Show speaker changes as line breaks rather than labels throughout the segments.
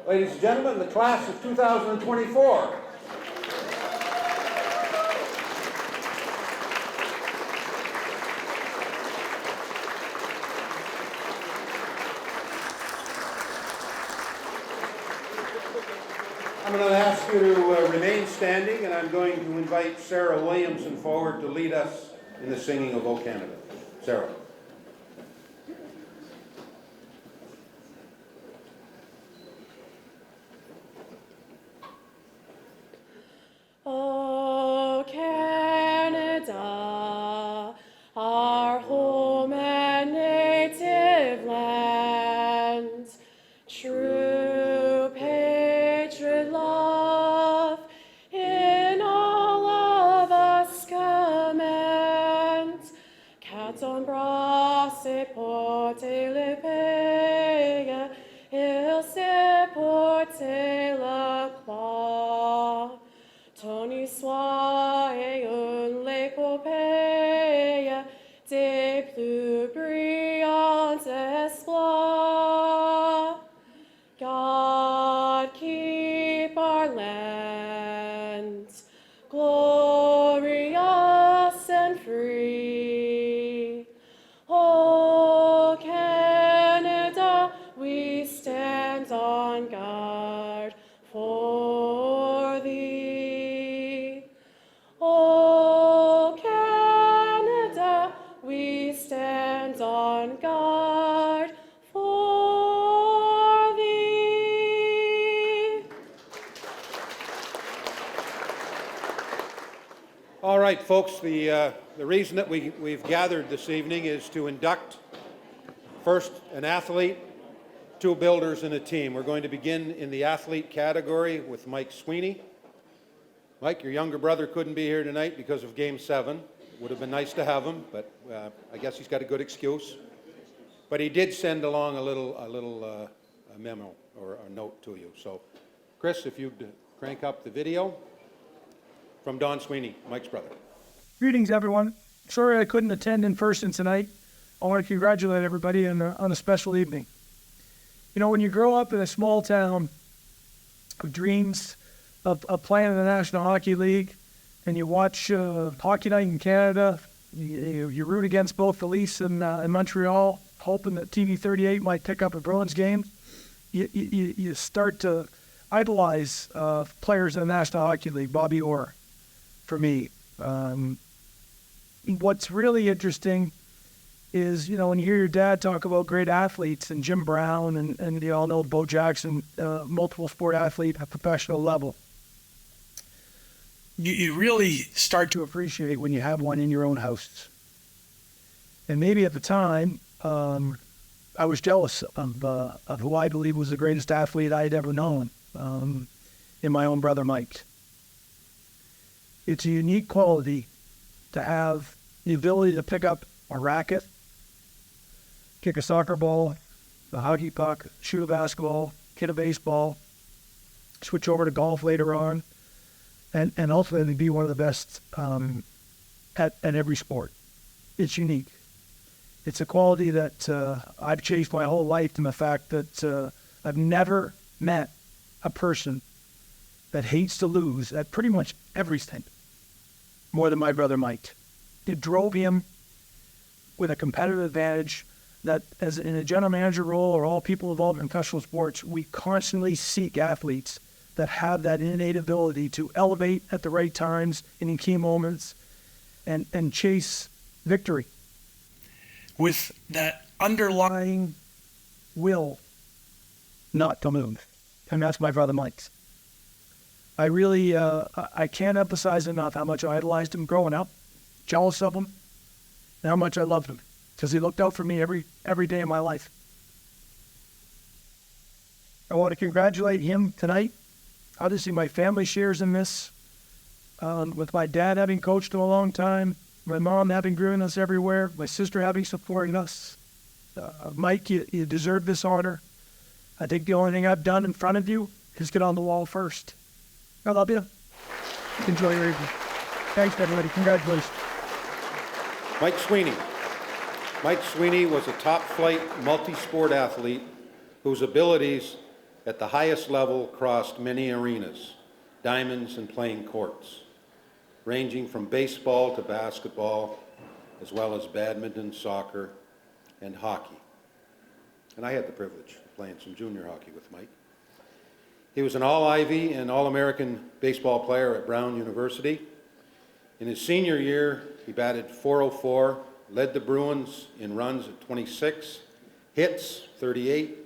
Ladies and gentlemen, the class of 2024. I'm going to ask you to remain standing, and I'm going to invite Sarah Williamson forward to lead us in the singing of O Canada. Sarah.
O Canada, our home and native land, true patriot love in all of us command. Caton brasse porte le pega, il se porte la croix. Tony soyez une l'épopée des plus brillants exploits. God keep our land glorious and free. O Canada, we stand on guard for thee. O Canada, we stand on guard for thee.
All right, folks, the reason that we've gathered this evening is to induct first an athlete, two builders, and a team. We're going to begin in the athlete category with Mike Sweeney. Mike, your younger brother couldn't be here tonight because of Game 7. Would have been nice to have him, but I guess he's got a good excuse. But he did send along a little memo or a note to you. So, Chris, if you'd crank up the video from Don Sweeney, Mike's brother.
Greetings, everyone. Sorry I couldn't attend in person tonight. I want to congratulate everybody on a special evening. You know, when you grow up in a small town of dreams of playing in the National Hockey League, and you watch Hockey Night in Canada, you root against both the Leafs and Montreal, hoping that TV 38 might pick up a Bruins game, you start to idolize players in the National Hockey League. Bobby Orr, for me. What's really interesting is, you know, when you hear your dad talk about great athletes and Jim Brown and you all know Bo Jackson, multiple sport athlete at professional level, you really start to appreciate when you have one in your own house. And maybe at the time, I was jealous of who I believe was the greatest athlete I had ever known, in my own brother Mike. It's a unique quality to have the ability to pick up a racket, kick a soccer ball, a hockey puck, shoot a basketball, hit a baseball, switch over to golf later on, and ultimately be one of the best at every sport. It's unique. It's a quality that I've chased my whole life, and the fact that I've never met a person that hates to lose at pretty much everything more than my brother Mike. It drove him with a competitive advantage that, as in a general manager role or all people involved in professional sports, we constantly seek athletes that have that innate ability to elevate at the right times and in key moments and chase victory with that underlying will not to lose. And that's my brother Mike's. I really, I can't emphasize enough how much I idolized him growing up, jealous of him, and how much I loved him, because he looked out for me every day of my life. I want to congratulate him tonight. Obviously, my family shares in this, with my dad having coached him a long time, my mom having driven us everywhere, my sister having supported us. Mike, you deserve this honor. I think the only thing I've done in front of you is get on the wall first. I love you. Enjoy your evening. Thanks, everybody. Congratulations.
Mike Sweeney. Mike Sweeney was a top-flight multi-sport athlete whose abilities at the highest level crossed many arenas, diamonds and playing courts, ranging from baseball to basketball, as well as badminton, soccer, and hockey. And I had the privilege of playing some junior hockey with Mike. He was an All-Ivy and All-American baseball player at Brown University. In his senior year, he batted .404, led the Bruins in runs at 26, hits 38,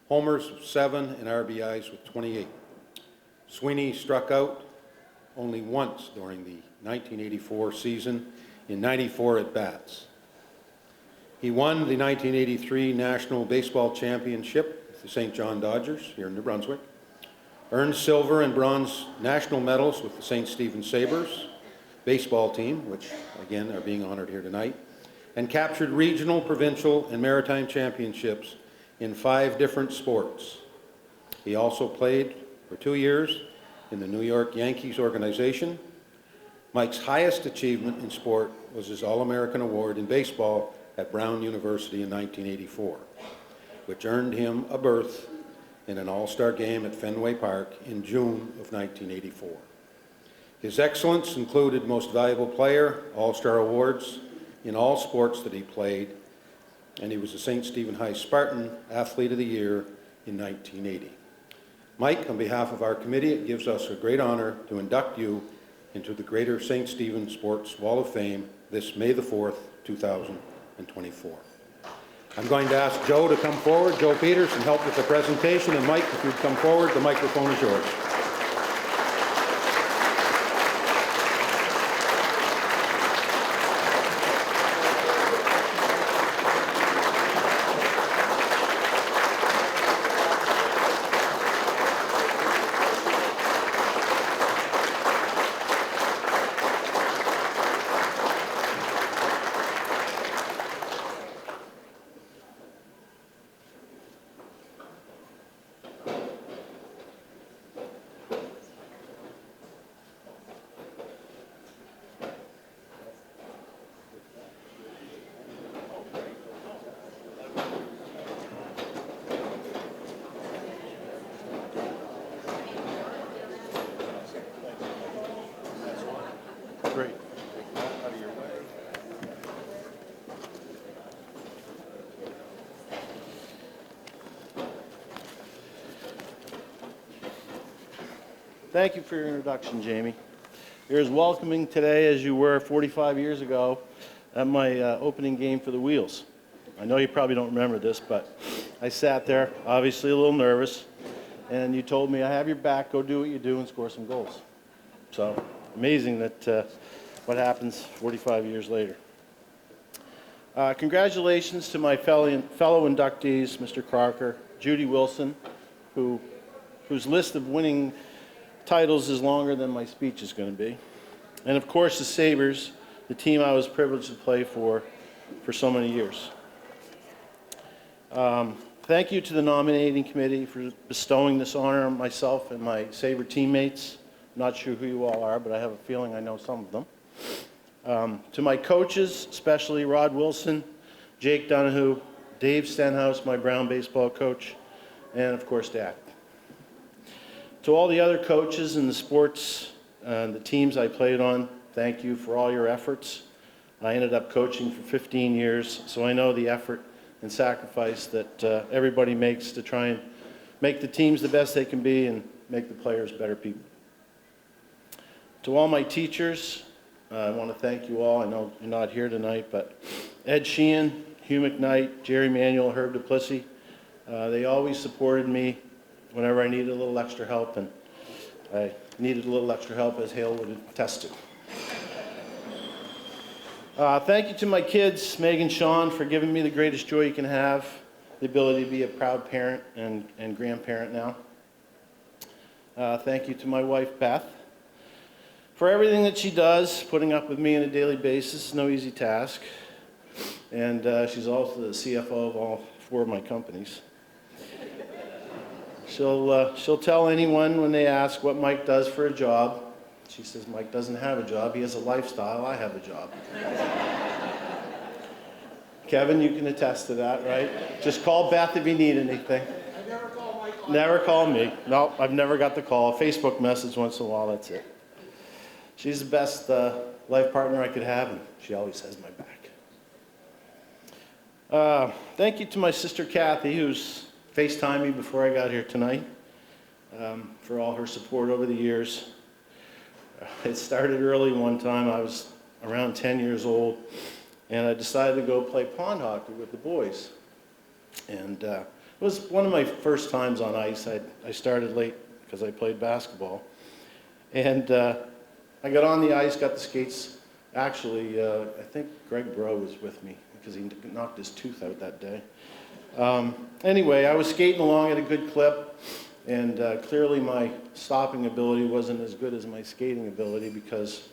homers 7, and RBIs with 28. Sweeney struck out only once during the 1984 season in 94 at-bats. He won the 1983 National Baseball Championship with the St. John Dodgers here in New Brunswick, earned silver and bronze national medals with the St. Stephen Sabres baseball team, which again are being honored here tonight, and captured regional, provincial, and maritime championships in 5 different sports. He also played for 2 years in the New York Yankees organization. Mike's highest achievement in sport was his All-American Award in baseball at Brown University in 1984, which earned him a berth in an All-Star game at Fenway Park in June of 1984. His excellence included Most Valuable Player, All-Star awards in all sports that he played, and he was the St. Stephen High Spartan Athlete of the Year in 1980. Mike, on behalf of our committee, it gives us a great honor to induct you into the Greater St. Stephen Sports Wall of Fame this May the 4th, 2024. I'm going to ask Joe to come forward, Joe Peters, and help with the presentation. And Mike, if you'd come forward, the microphone is yours.
Great. Thank you for your introduction, Jamie. You're as welcoming today as you were 45 years ago at my opening game for the Wheels. I know you probably don't remember this, but I sat there, obviously a little nervous, and you told me, I have your back, go do what you do and score some goals. So amazing that what happens 45 years later. Congratulations to my fellow inductees, Mr. Crocker, Judy Wilson, whose list of winning titles is longer than my speech is going to be. And of course the Sabres, the team I was privileged to play for so many years. Thank you to the nominating committee for bestowing this honor on myself and my Sabre teammates. I'm not sure who you all are, but I have a feeling I know some of them. To my coaches, especially Rod Wilson, Jake Donahue, Dave Stenhouse, my Brown baseball coach, and of course Dad. To all the other coaches in the sports, the teams I played on, thank you for all your efforts. I ended up coaching for 15 years, so I know the effort and sacrifice that everybody makes to try and make the teams the best they can be and make the players better people. To all my teachers, I want to thank you all. I know you're not here tonight, but Ed Sheehan, Hugh McKnight, Jerry Manuel, Herb Duplessis, they always supported me whenever I needed a little extra help, and I needed a little extra help, as Hale would attest to. Thank you to my kids, Meg and Sean, for giving me the greatest joy you can have, the ability to be a proud parent and grandparent now. Thank you to my wife, Beth, for everything that she does, putting up with me on a daily basis. It's no easy task. And she's also the CFO of all 4 of my companies. She'll tell anyone when they ask what Mike does for a job. She says, Mike doesn't have a job, he has a lifestyle, I have a job. Kevin, you can attest to that, right? Just call Beth if you need anything.
I never call Mike
Never called me. No, I've never got the call. A Facebook message once in a while, that's it. She's the best life partner I could have, and she always has my back. Thank you to my sister Kathy, who's FaceTimed me before I got here tonight, for all her support over the years. It started early one time. I was around 10 years old, and I decided to go play pond hockey with the boys. And it was one of my first times on ice. I started late because I played basketball. And I got on the ice, got the skates. Actually, I think Greg Bro was with me because he knocked his tooth out that day. Anyway, I was skating along at a good clip, and clearly my stopping ability wasn't as good as my skating ability, because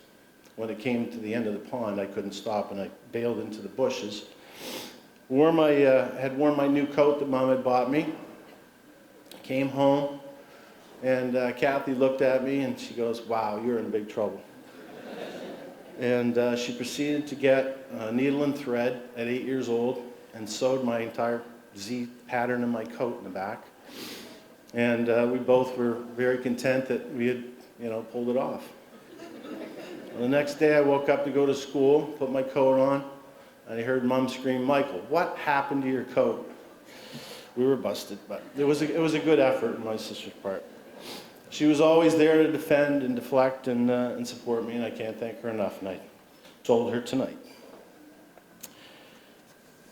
when it came to the end of the pond, I couldn't stop, and I bailed into the bushes. Had worn my new coat that Mom had bought me. Came home, and Kathy looked at me, and she goes, "Wow, you're in big trouble." And she proceeded to get a needle and thread at 8 years old and sewed my entire Z pattern in my coat in the back. And we both were very content that we had, pulled it off. The next day I woke up to go to school, put my coat on, and I heard Mom scream, "Michael, what happened to your coat?" We were busted, but it was a good effort on my sister's part. She was always there to defend and deflect and support me, and I can't thank her enough, and I told her tonight.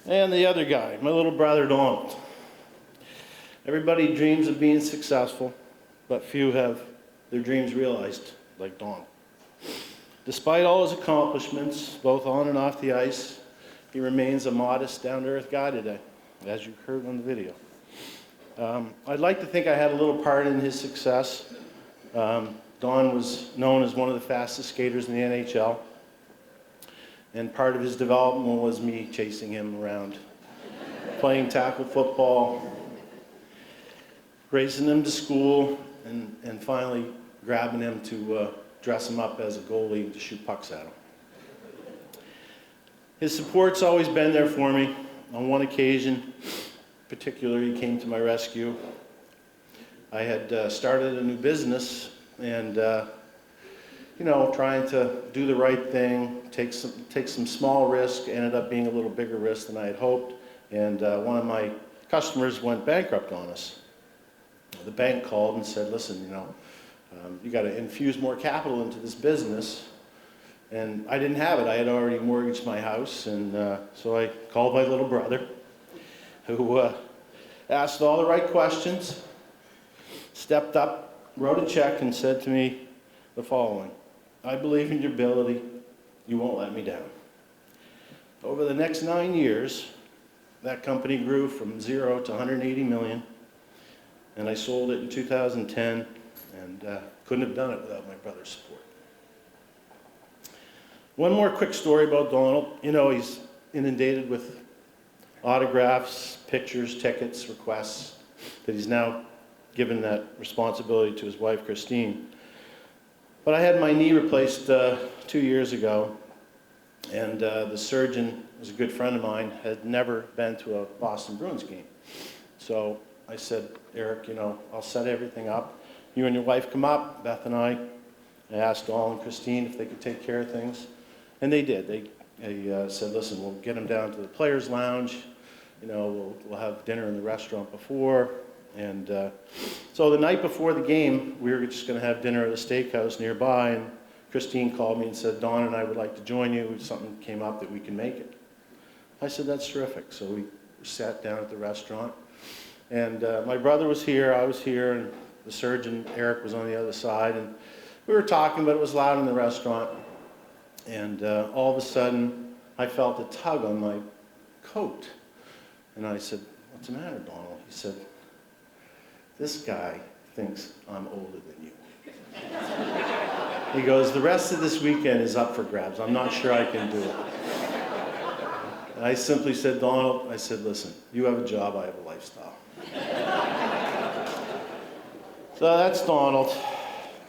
And the other guy, my little brother Donald. Everybody dreams of being successful, but few have their dreams realized like Donald. Despite all his accomplishments, both on and off the ice, he remains a modest, down-to-earth guy today, as you heard on the video. I'd like to think I had a little part in his success. Don was known as one of the fastest skaters in the NHL, and part of his development was me chasing him around, playing tackle football, racing him to school, and finally grabbing him to dress him up as a goalie to shoot pucks at him. His support's always been there for me. On one occasion, particularly, he came to my rescue. I had started a new business, and trying to do the right thing, take some small risk, ended up being a little bigger risk than I had hoped, and one of my customers went bankrupt on us. The bank called and said, "Listen, you got to infuse more capital into this business." And I didn't have it. I had already mortgaged my house, and so I called my little brother, who asked all the right questions, stepped up, wrote a check, and said to me the following: "I believe in your ability. You won't let me down." Over the next 9 years, that company grew from 0 to 180 million, and I sold it in 2010, and couldn't have done it without my brother's support. One more quick story about Donald. He's inundated with autographs, pictures, tickets, requests, that he's now given that responsibility to his wife, Christine. But I had my knee replaced 2 years ago, and the surgeon was a good friend of mine, had never been to a Boston Bruins game. So I said, "Eric, I'll set everything up. You and your wife come up, Beth and I asked Dawn and Christine if they could take care of things, and they did. They said, "Listen, we'll get them down to the players' lounge. We'll have dinner in the restaurant before." And so the night before the game, we were just going to have dinner at a steakhouse nearby, and Christine called me and said, "Dawn and I would like to join you. Something came up that we can make it." I said, "That's terrific." So we sat down at the restaurant, and my brother was here, I was here, and the surgeon, Eric, was on the other side, and we were talking, but it was loud in the restaurant, and all of a sudden, I felt a tug on my coat, and I said, "What's the matter, Donald?" He said, "This guy thinks I'm older than you." He goes, "The rest of this weekend is up for grabs. I'm not sure I can do it." And I simply said, "Donald," I said, "listen, you have a job, I have a lifestyle." So that's Donald.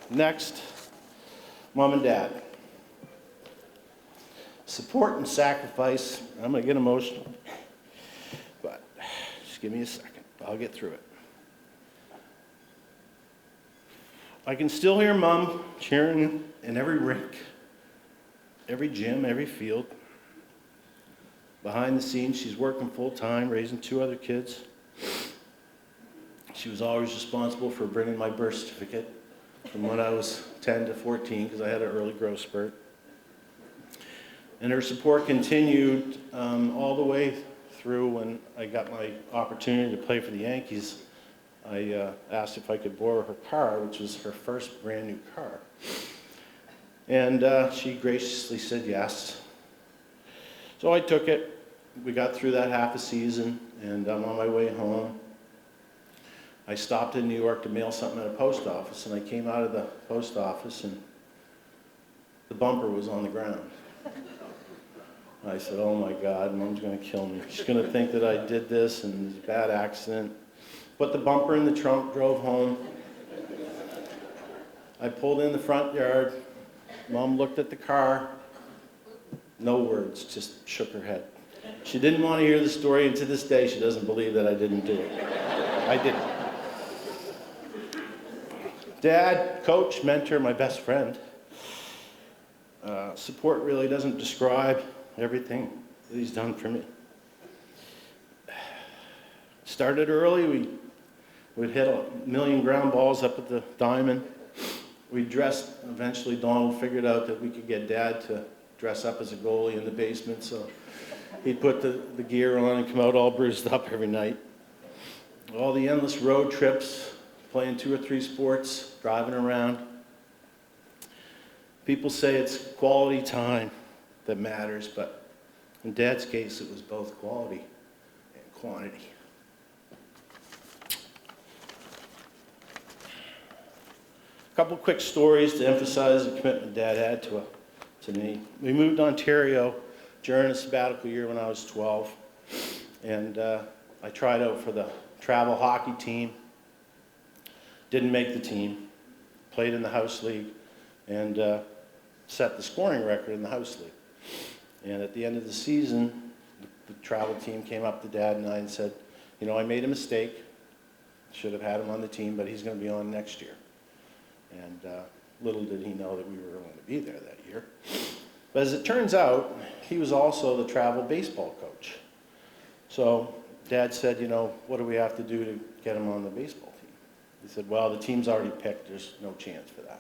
Next, Mom and Dad. Support and sacrifice. I'm going to get emotional, but just give me a second. I'll get through it. I can still hear Mom cheering in every rink, every gym, every field. Behind the scenes, she's working full-time, raising 2 other kids. She was always responsible for bringing my birth certificate from when I was 10 to 14, because I had an early growth spurt. And her support continued all the way through when I got my opportunity to play for the Yankees. I asked if I could borrow her car, which was her first brand new car. And she graciously said yes. So I took it. We got through that half a season, and I'm on my way home. I stopped in New York to mail something at a post office, and I came out of the post office, and the bumper was on the ground. I said, oh my God, Mom's going to kill me. She's going to think that I did this, and it's a bad accident. Put the bumper in the trunk, drove home. I pulled in the front yard. Mom looked at the car. No words, just shook her head. She didn't want to hear the story, and to this day, she doesn't believe that I didn't do it. I didn't. Dad, coach, mentor, my best friend. Support really doesn't describe everything that he's done for me. Started early. We'd hit 1,000,000 ground balls up at the diamond. We dressed, eventually Donald figured out that we could get Dad to dress up as a goalie in the basement, so he'd put the gear on and come out all bruised up every night. All the endless road trips, playing 2 or 3 sports, driving around. People say it's quality time that matters, but in Dad's case, it was both quality and quantity. A couple quick stories to emphasize the commitment Dad had to me. We moved to Ontario during a sabbatical year when I was 12, and I tried out for the travel hockey team. Didn't make the team. Played in the house league and set the scoring record in the house league. And at the end of the season, the travel team came up to Dad and I and said, you know, I made a mistake. Should have had him on the team, but he's going to be on next year. And little did he know that we were going to be there that year. But as it turns out, he was also the travel baseball coach. So Dad said, you know, what do we have to do to get him on the baseball team? He said, well, the team's already picked. There's no chance for that.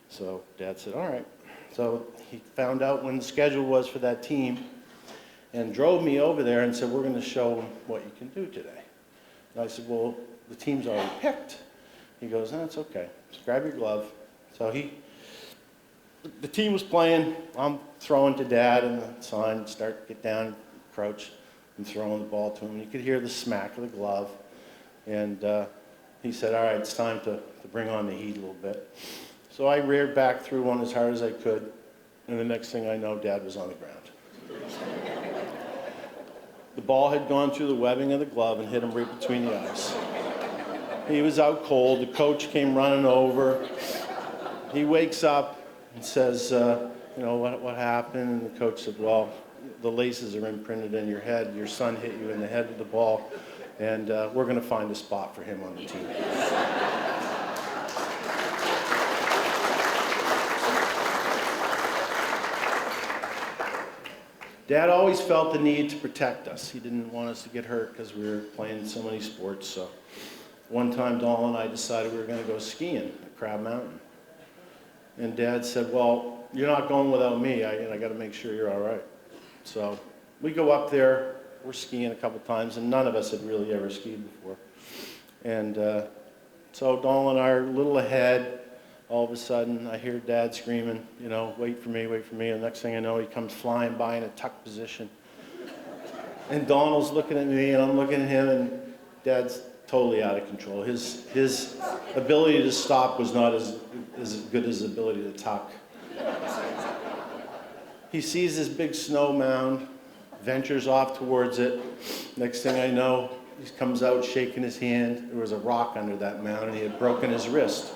So Dad said, all right. So he found out when the schedule was for that team and drove me over there and said, we're going to show them what you can do today. And I said, well, the team's already picked. He goes, no, it's okay. Just grab your glove. So the team was playing. I'm throwing to Dad and the sign, get down, crouch, and throwing the ball to him. You could hear the smack of the glove. And he said, all right, it's time to bring on the heat a little bit. So I reared back, threw one as hard as I could, and the next thing I know, Dad was on the ground. The ball had gone through the webbing of the glove and hit him right between the eyes. He was out cold. The coach came running over. He wakes up and says, you know, what happened? And the coach said, well, the laces are imprinted in your head. Your son hit you in the head with the ball, and we're going to find a spot for him on the team. Dad always felt the need to protect us. He didn't want us to get hurt because we were playing so many sports. So one time, Donald and I decided we were going to go skiing at Crab Mountain. And Dad said, well, you're not going without me. I got to make sure you're all right. So we go up there. We're skiing a couple times, and none of us had really ever skied before. And so Donald and I are a little ahead. All of a sudden, I hear Dad screaming, you know, wait for me, wait for me. And the next thing I know, he comes flying by in a tuck position. And Donald's looking at me, and I'm looking at him, and Dad's totally out of control. His ability to stop was not as good as his ability to tuck. He sees this big snow mound, ventures off towards it. Next thing I know, he comes out shaking his hand. There was a rock under that mound, and he had broken his wrist.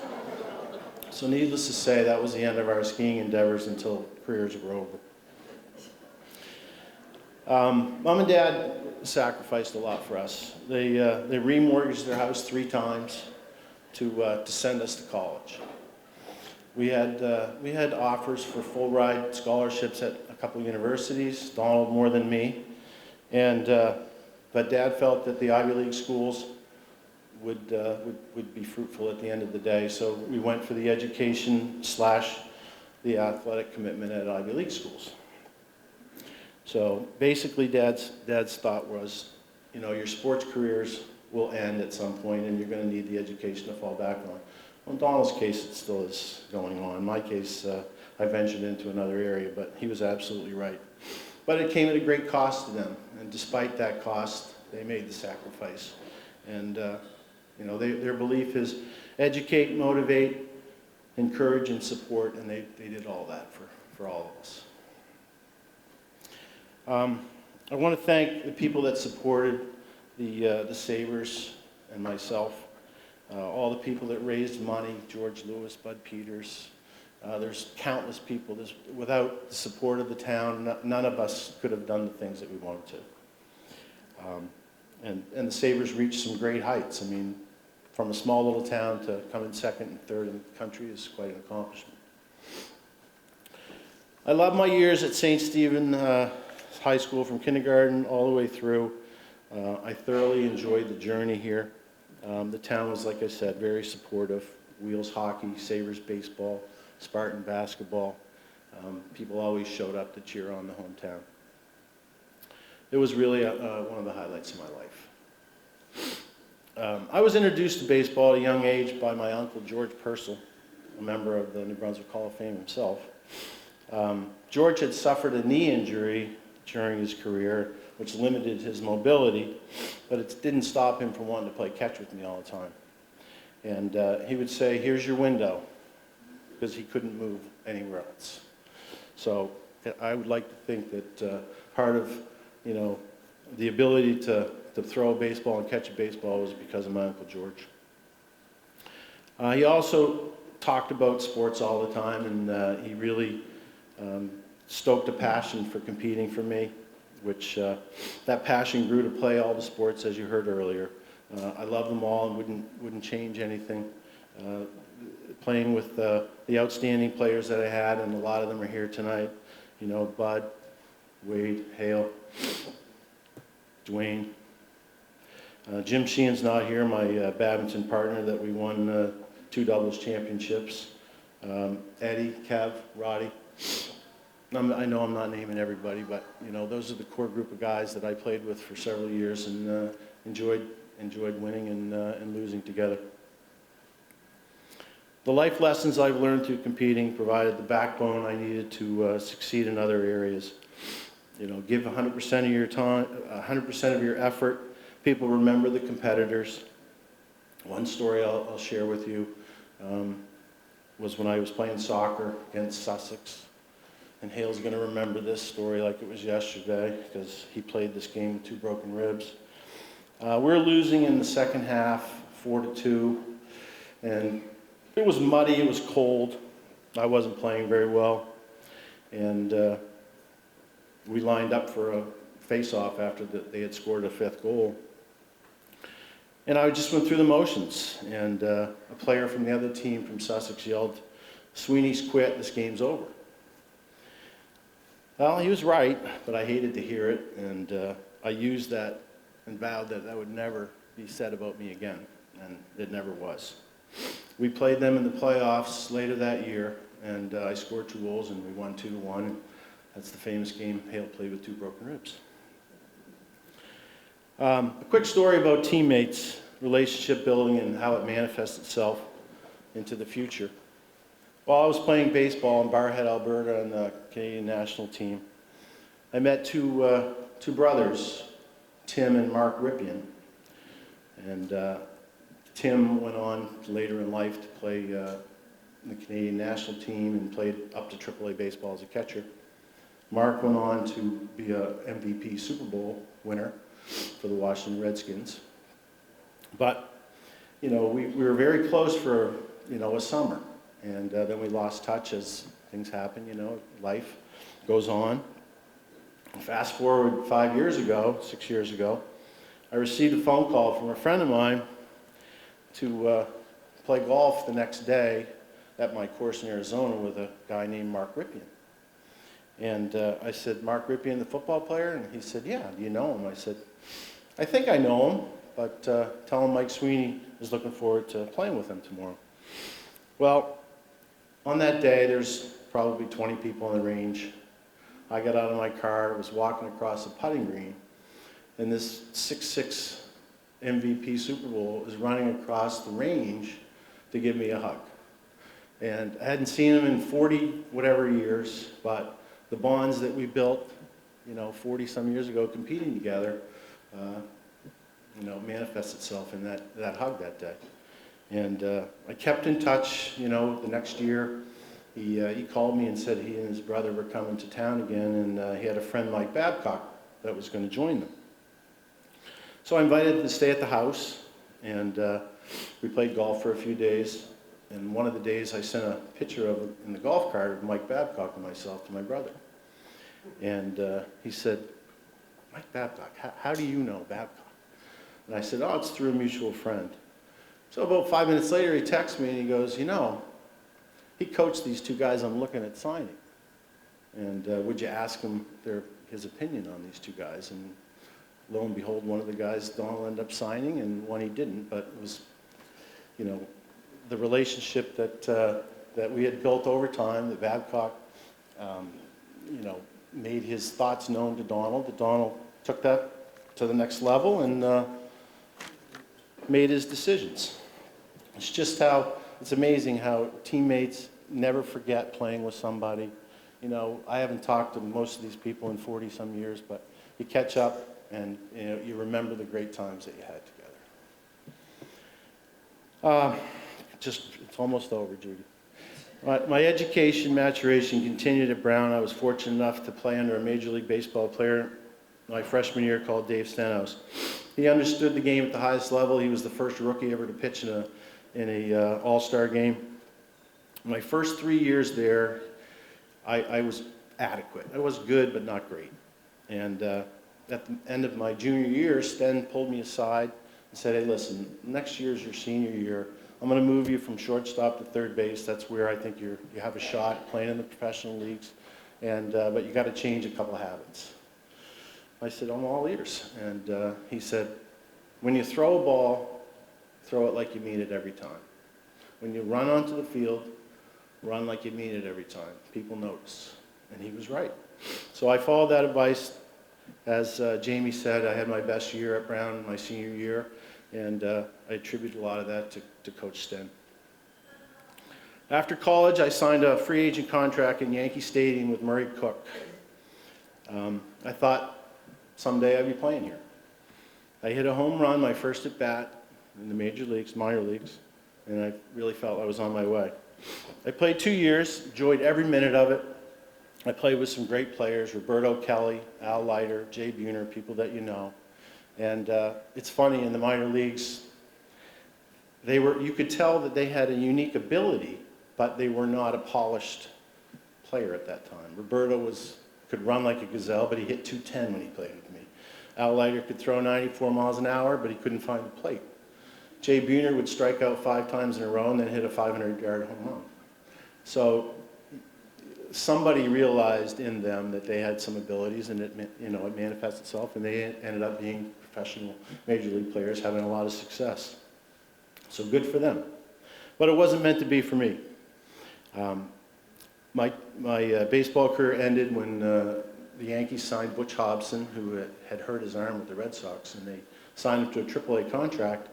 So needless to say, that was the end of our skiing endeavors until careers were over. Mom and Dad sacrificed a lot for us. They remortgaged their house 3 times. to send us to college. We had offers for full ride scholarships at a couple universities, Donald more than me, and but Dad felt that the Ivy League schools would be fruitful at the end of the day. So we went for the education / the athletic commitment at Ivy League schools. So basically, Dad's thought was, you know, your sports careers will end at some point, and you're going to need the education to fall back on. Well, in Donald's case, it still is going on. In my case, I ventured into another area, but he was absolutely right. But it came at a great cost to them, and despite that cost, they made the sacrifice. And you know, their belief is educate, motivate, encourage, and support, and they did all that for all of us. I want to thank the people that supported the Sabres and myself, all the people that raised money, George Lewis, Bud Peters. There's countless people. Without the support of the town, none of us could have done the things that we wanted to. And the Sabres reached some great heights. I mean, from a small little town to come in second and third in the country is quite an accomplishment. I love my years at St. Stephen High School from kindergarten all the way through. I thoroughly enjoyed the journey here. The town was, like I said, very supportive. Wheels hockey, Sabres baseball, Spartan basketball. People always showed up to cheer on the hometown. It was really one of the highlights of my life. I was introduced to baseball at a young age by my uncle, George Purcell, a member of the New Brunswick Hall of Fame himself. George had suffered a knee injury during his career, which limited his mobility, but it didn't stop him from wanting to play catch with me all the time. And he would say, "Here's your window," because he couldn't move anywhere else. So I would like to think that part of, you know, the ability to throw a baseball and catch a baseball was because of my Uncle George. He also talked about sports all the time, and he really stoked a passion for competing for me, which that passion grew to play all the sports, as you heard earlier. I love them all and wouldn't change anything. Playing with the outstanding players that I had, and a lot of them are here tonight. You know, Bud, Wade, Hale, Dwayne. Jim Sheehan's not here, my badminton partner that we won 2 doubles championships. Eddie, Kev, Roddy. I know I'm not naming everybody, but you know, those are the core group of guys that I played with for several years and enjoyed winning and losing together. The life lessons I've learned through competing provided the backbone I needed to succeed in other areas. You know, give 100% of your time, 100% of your effort. People remember the competitors. One story I'll share with you was when I was playing soccer against Sussex. And Hale's going to remember this story like it was yesterday because he played this game with 2 broken ribs. We're losing in the second half, 4-2. And it was muddy, it was cold. I wasn't playing very well. And we lined up for a face-off after they had scored a 5th goal. And I just went through the motions. And a player from the other team from Sussex yelled, "Sweeney's quit, this game's over." Well, he was right, but I hated to hear it, and I used that and vowed that that would never be said about me again, and it never was. We played them in the playoffs later that year, and I scored 2 goals, and we won 2-1. That's the famous game Hale played with 2 broken ribs. A quick story about teammates, relationship building, and how it manifests itself into the future. While I was playing baseball in Barrhead, Alberta on the Canadian national team, I met two brothers, Tim and Mark Ripien. And Tim went on later in life to play in the Canadian national team and played up to AAA baseball as a catcher. Mark went on to be a MVP Super Bowl winner for the Washington Redskins. But, you know, we were very close for, you know, a summer. And then we lost touch as things happen, you know, life goes on. Fast forward 6 years ago, I received a phone call from a friend of mine to play golf the next day at my course in Arizona with a guy named Mark Ripien. And I said, Mark Ripien, the football player? And he said, yeah, do you know him? I said, I think I know him, but tell him Mike Sweeney is looking forward to playing with him tomorrow. Well, on that day, there's probably 20 people on the range. I got out of my car, was walking across the putting green, and this 6'6" MVP Super Bowl is running across the range to give me a hug. And I hadn't seen him in 40 whatever years, but the bonds that we built, 40 some years ago competing together, manifests itself in that hug that day. And I kept in touch, the next year. He called me and said he and his brother were coming to town again, and he had a friend, Mike Babcock, that was going to join them. So I invited him to stay at the house, and we played golf for a few days. And one of the days I sent a picture of him in the golf cart of Mike Babcock and myself to my brother. And he said, Mike Babcock, how do you know Babcock? And I said, oh, it's through a mutual friend. So about 5 minutes later, he texts me and he goes, he coached these two guys I'm looking at signing. And would you ask him his opinion on these two guys? And lo and behold, one of the guys Donald ended up signing, and one he didn't. But it was, the relationship that we had built over time, that Babcock, made his thoughts known to Donald, that Donald took that to the next level and made his decisions. It's just it's amazing how teammates never forget playing with somebody. I haven't talked to most of these people in 40 some years, but you catch up and you remember the great times that you had together. It's almost over, Judy. My education maturation continued at Brown. I was fortunate enough to play under a Major League Baseball player my freshman year called Dave Stenhouse. He understood the game at the highest level. He was the first rookie ever to pitch in a all-star game. My first 3 years there, I was adequate. I was good, but not great. And at the end of my junior year, Sten pulled me aside and said, hey, listen, next year's your senior year. I'm going to move you from shortstop to third base. That's where I think you have a shot playing in the professional leagues. And but you got to change a couple of habits. I said, I'm all ears. And he said, when you throw a ball, throw it like you mean it every time. When you run onto the field, run like you mean it every time. People notice. And he was right. So I followed that advice. As Jamie said, I had my best year at Brown my senior year, and I attribute a lot of that to Coach Sten. After college, I signed a free agent contract in Yankee Stadium with Murray Cook. I thought someday I'd be playing here. I hit a home run my first at bat in the major leagues, minor leagues, and I really felt I was on my way. I played 2 years, enjoyed every minute of it. I played with some great players, Roberto Kelly, Al Leiter, Jay Buhner, people that you know. And it's funny, in the minor leagues, you could tell that they had a unique ability, but they were not a polished player at that time. Roberto could run like a gazelle, but he hit 210 when he played with me. Al Leiter could throw 94 miles an hour, but he couldn't find the plate. Jay Buhner would strike out 5 times in a row and then hit a 500-yard home run. So somebody realized in them that they had some abilities, and it manifested itself, and they ended up being professional major league players, having a lot of success. So good for them. But it wasn't meant to be for me. My baseball career ended when the Yankees signed Butch Hobson, who had hurt his arm with the Red Sox, and they signed him to a AAA contract.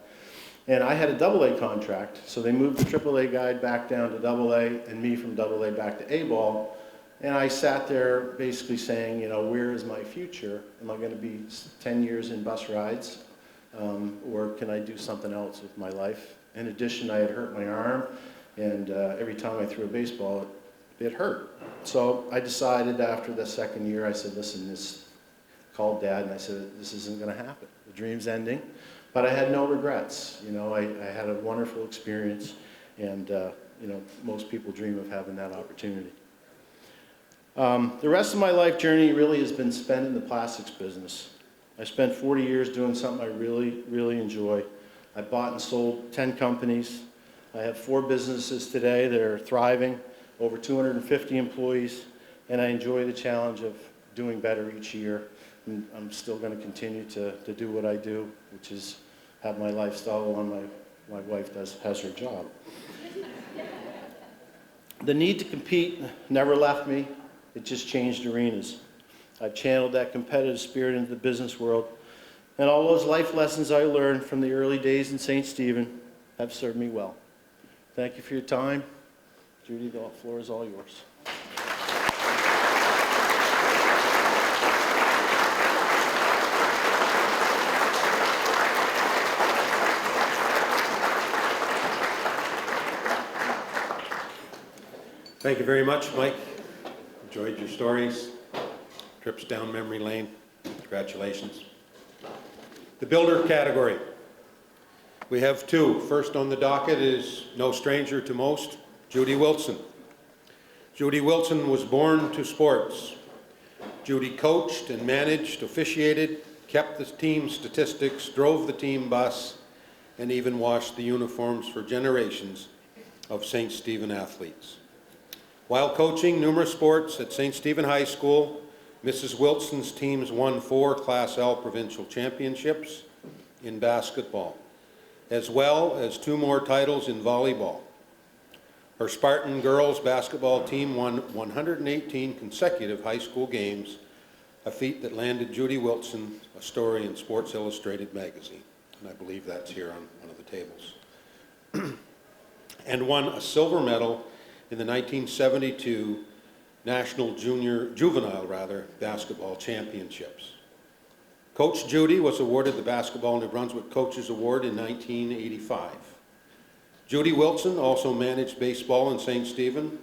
And I had a AA contract, so they moved the AAA guy back down to AA, and me from AA back to A-ball. And I sat there basically saying, where is my future? Am I going to be 10 years in bus rides, or can I do something else with my life? In addition, I had hurt my arm, and every time I threw a baseball, it hurt. So I decided after the second year, I said, listen, called Dad, and I said, this isn't going to happen. The dream's ending. But I had no regrets. I had a wonderful experience, and most people dream of having that opportunity. The rest of my life journey really has been spent in the plastics business. I spent 40 years doing something I really, really enjoy. I bought and sold 10 companies. I have 4 businesses today that are thriving, over 250 employees, and I enjoy the challenge of doing better each year. And I'm still going to continue to do what I do, which is have my lifestyle while my wife has her job. The need to compete never left me. It just changed arenas. I've channeled that competitive spirit into the business world, and all those life lessons I learned from the early days in St. Stephen have served me well. Thank you for your time. Judy, the floor is all yours.
Thank you very much, Mike. Enjoyed your stories, trips down memory lane. Congratulations. The builder category. We have 2. First on the docket is no stranger to most, Judy Wilson. Judy Wilson was born to sports. Judy coached and managed, officiated, kept the team statistics, drove the team bus, and even washed the uniforms for generations of St. Stephen athletes. While coaching numerous sports at St. Stephen High School, Mrs. Wilson's teams won 4 Class L provincial championships in basketball, as well as 2 more titles in volleyball. Her Spartan girls basketball team won 118 consecutive high school games, a feat that landed Judy Wilson a story in Sports Illustrated magazine, and I believe that's here on one of the tables, and won a silver medal in the 1972 National Juvenile Basketball Championships. Coach Judy was awarded the Basketball New Brunswick Coaches Award in 1985. Judy Wilson also managed baseball in St. Stephen.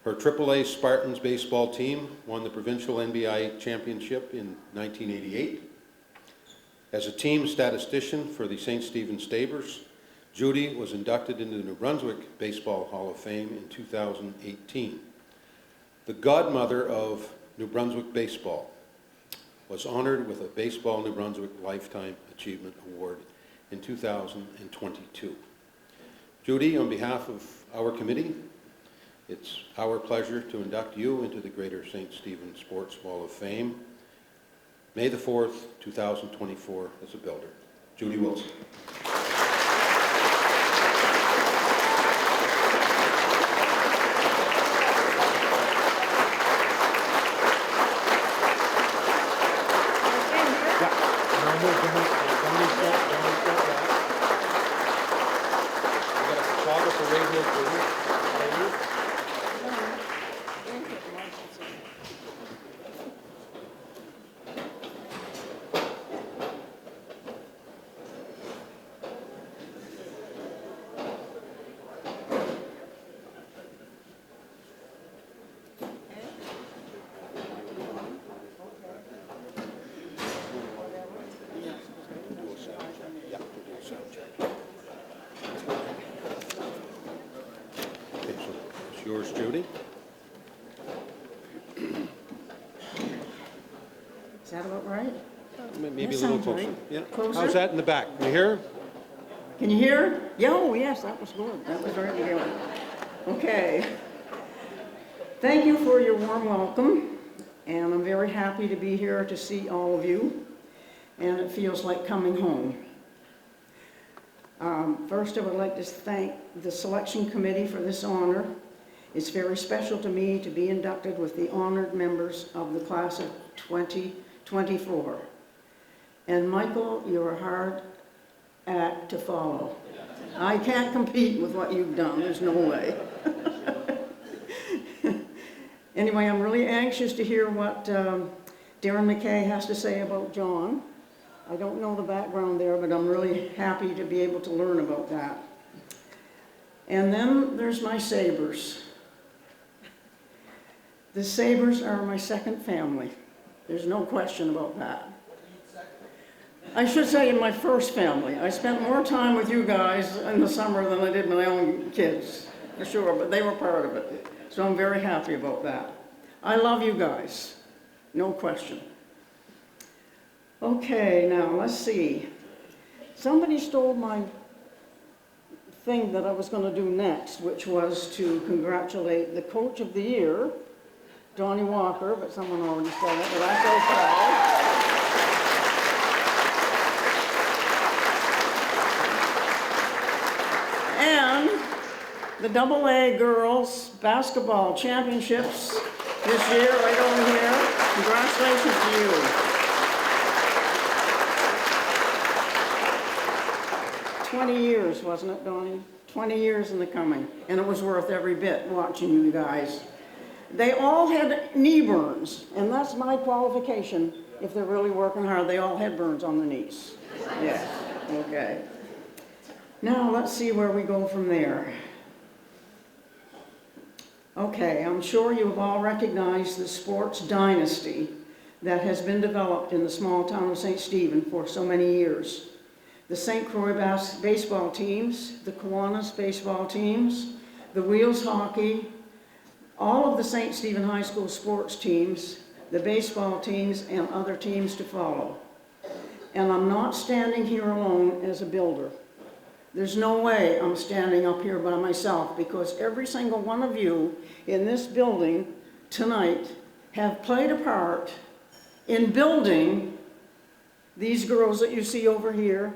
Her AAA Spartans baseball team won the provincial NBI championship in 1988. As a team statistician for the St. Stephen Sabres, Judy was inducted into the New Brunswick Baseball Hall of Fame in 2018. The godmother of New Brunswick baseball was honored with a Baseball New Brunswick Lifetime Achievement Award in 2022. Judy, on behalf of our committee, it's our pleasure to induct you into the Greater St. Stephen Sports Hall of Fame. May the 4th, 2024, as a builder. Judy Wilson. Yours, Judy.
Is that about right?
Maybe
That
a little
sounds
closer.
right.
Yeah.
Closer?
How's that in the back? You hear?
Can you hear? Yeah, oh, yes, that was good. That was very good. Okay. Thank you for your warm welcome, and I'm very happy to be here to see all of you, and it feels like coming home. First, I would like to thank the selection committee for this honor. It's very special to me to be inducted with the honored members of the class of 2024. And Michael, you're a hard act to follow. I can't compete with what you've done, there's no way. Anyway, I'm really anxious to hear what Darren McKay has to say about John. I don't know the background there, but I'm really happy to be able to learn about that. And then there's my Sabres. The Sabres are my second family. There's no question about that. I should say in my first family. I spent more time with you guys in the summer than I did my own kids, for sure, but they were part of it. So I'm very happy about that. I love you guys, no question. Okay, now let's see. Somebody stole my thing that I was going to do next, which was to congratulate the Coach of the Year, Johnny Walker, but someone already said it, but that's okay. And the AA Girls Basketball Championships this year, right over here. Congratulations to you. 20 years, wasn't it, Donnie? 20 years in the coming, and it was worth every bit watching you guys. They all had knee burns, and that's my qualification. If they're really working hard, they all had burns on their knees. Yes, okay. Now let's see where we go from there. Okay, I'm sure you have all recognized the sports dynasty that has been developed in the small town of St. Stephen for so many years. The St. Croix baseball teams, the Kiwanis baseball teams, the Wheels hockey, all of the St. Stephen High School sports teams, the baseball teams, and other teams to follow. And I'm not standing here alone as a builder. There's no way I'm standing up here by myself, because every single one of you in this building tonight have played a part in building these girls that you see over here,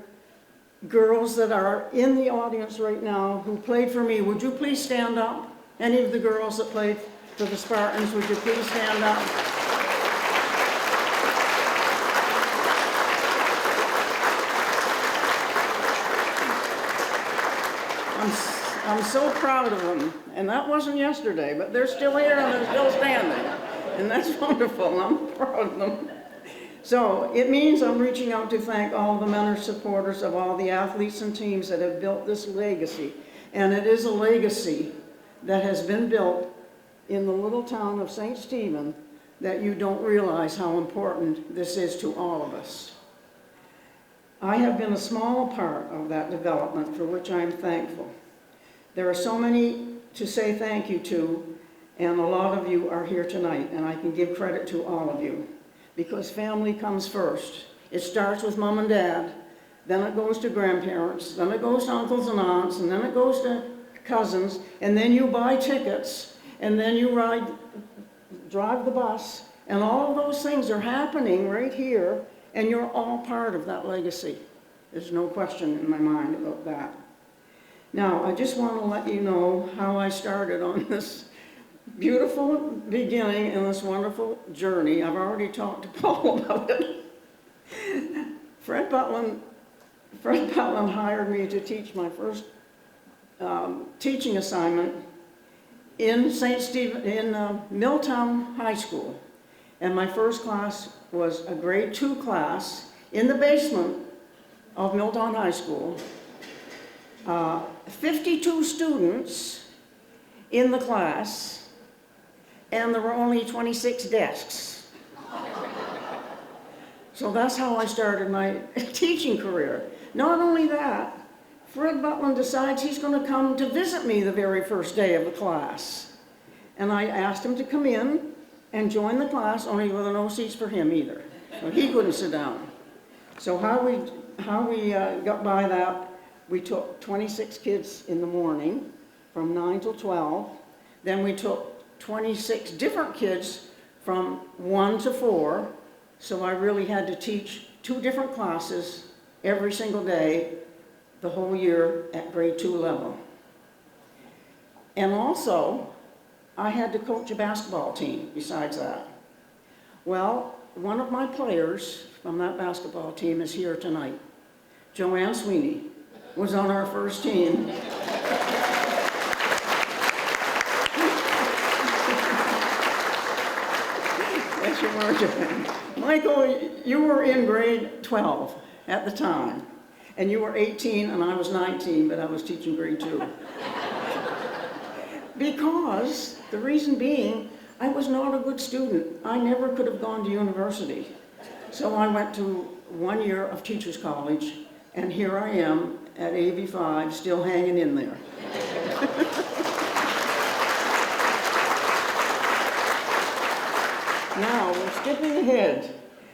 girls that are in the audience right now who played for me. Would you please stand up? Any of the girls that played for the Spartans, would you please stand up? I'm so proud of them, and that wasn't yesterday, but they're still here and they're still standing, and that's wonderful. I'm proud of them. So it means I'm reaching out to thank all the men or supporters of all the athletes and teams that have built this legacy, and it is a legacy that has been built in the little town of St. Stephen that you don't realize how important this is to all of us. I have been a small part of that development, for which I am thankful. There are so many to say thank you to, and a lot of you are here tonight, and I can give credit to all of you, because family comes first. It starts with mom and dad, then it goes to grandparents, then it goes to uncles and aunts, and then it goes to cousins, and then you buy tickets, and then you drive the bus, and all of those things are happening right here, and you're all part of that legacy. There's no question in my mind about that. Now, I just want to let you know how I started on this beautiful beginning and this wonderful journey. I've already talked to Paul about it. Fred Butland hired me to teach my first teaching assignment in St. Stephen, in Milltown High School. And my first class was a grade 2 class in the basement of Milltown High School. 52 students in the class, and there were only 26 desks. So that's how I started my teaching career. Not only that, Fred Butland decides he's going to come to visit me the very first day of the class. And I asked him to come in and join the class, only there were no seats for him either. So he couldn't sit down. So how we got by that, we took 26 kids in the morning from 9 till 12. Then we took 26 different kids from 1 to 4. So I really had to teach 2 different classes every single day, the whole year at grade 2 level. And also, I had to coach a basketball team besides that. Well, one of my players from that basketball team is here tonight. Joanne Sweeney was on our first team. Yes, you were, Joanne. Michael, you were in grade 12 at the time, and you were 18 and I was 19, but I was teaching grade 2. Because, the reason being, I was not a good student. I never could have gone to university. So I went to 1 year of teacher's college, and here I am at AV5, still hanging in there. Now, we're skipping ahead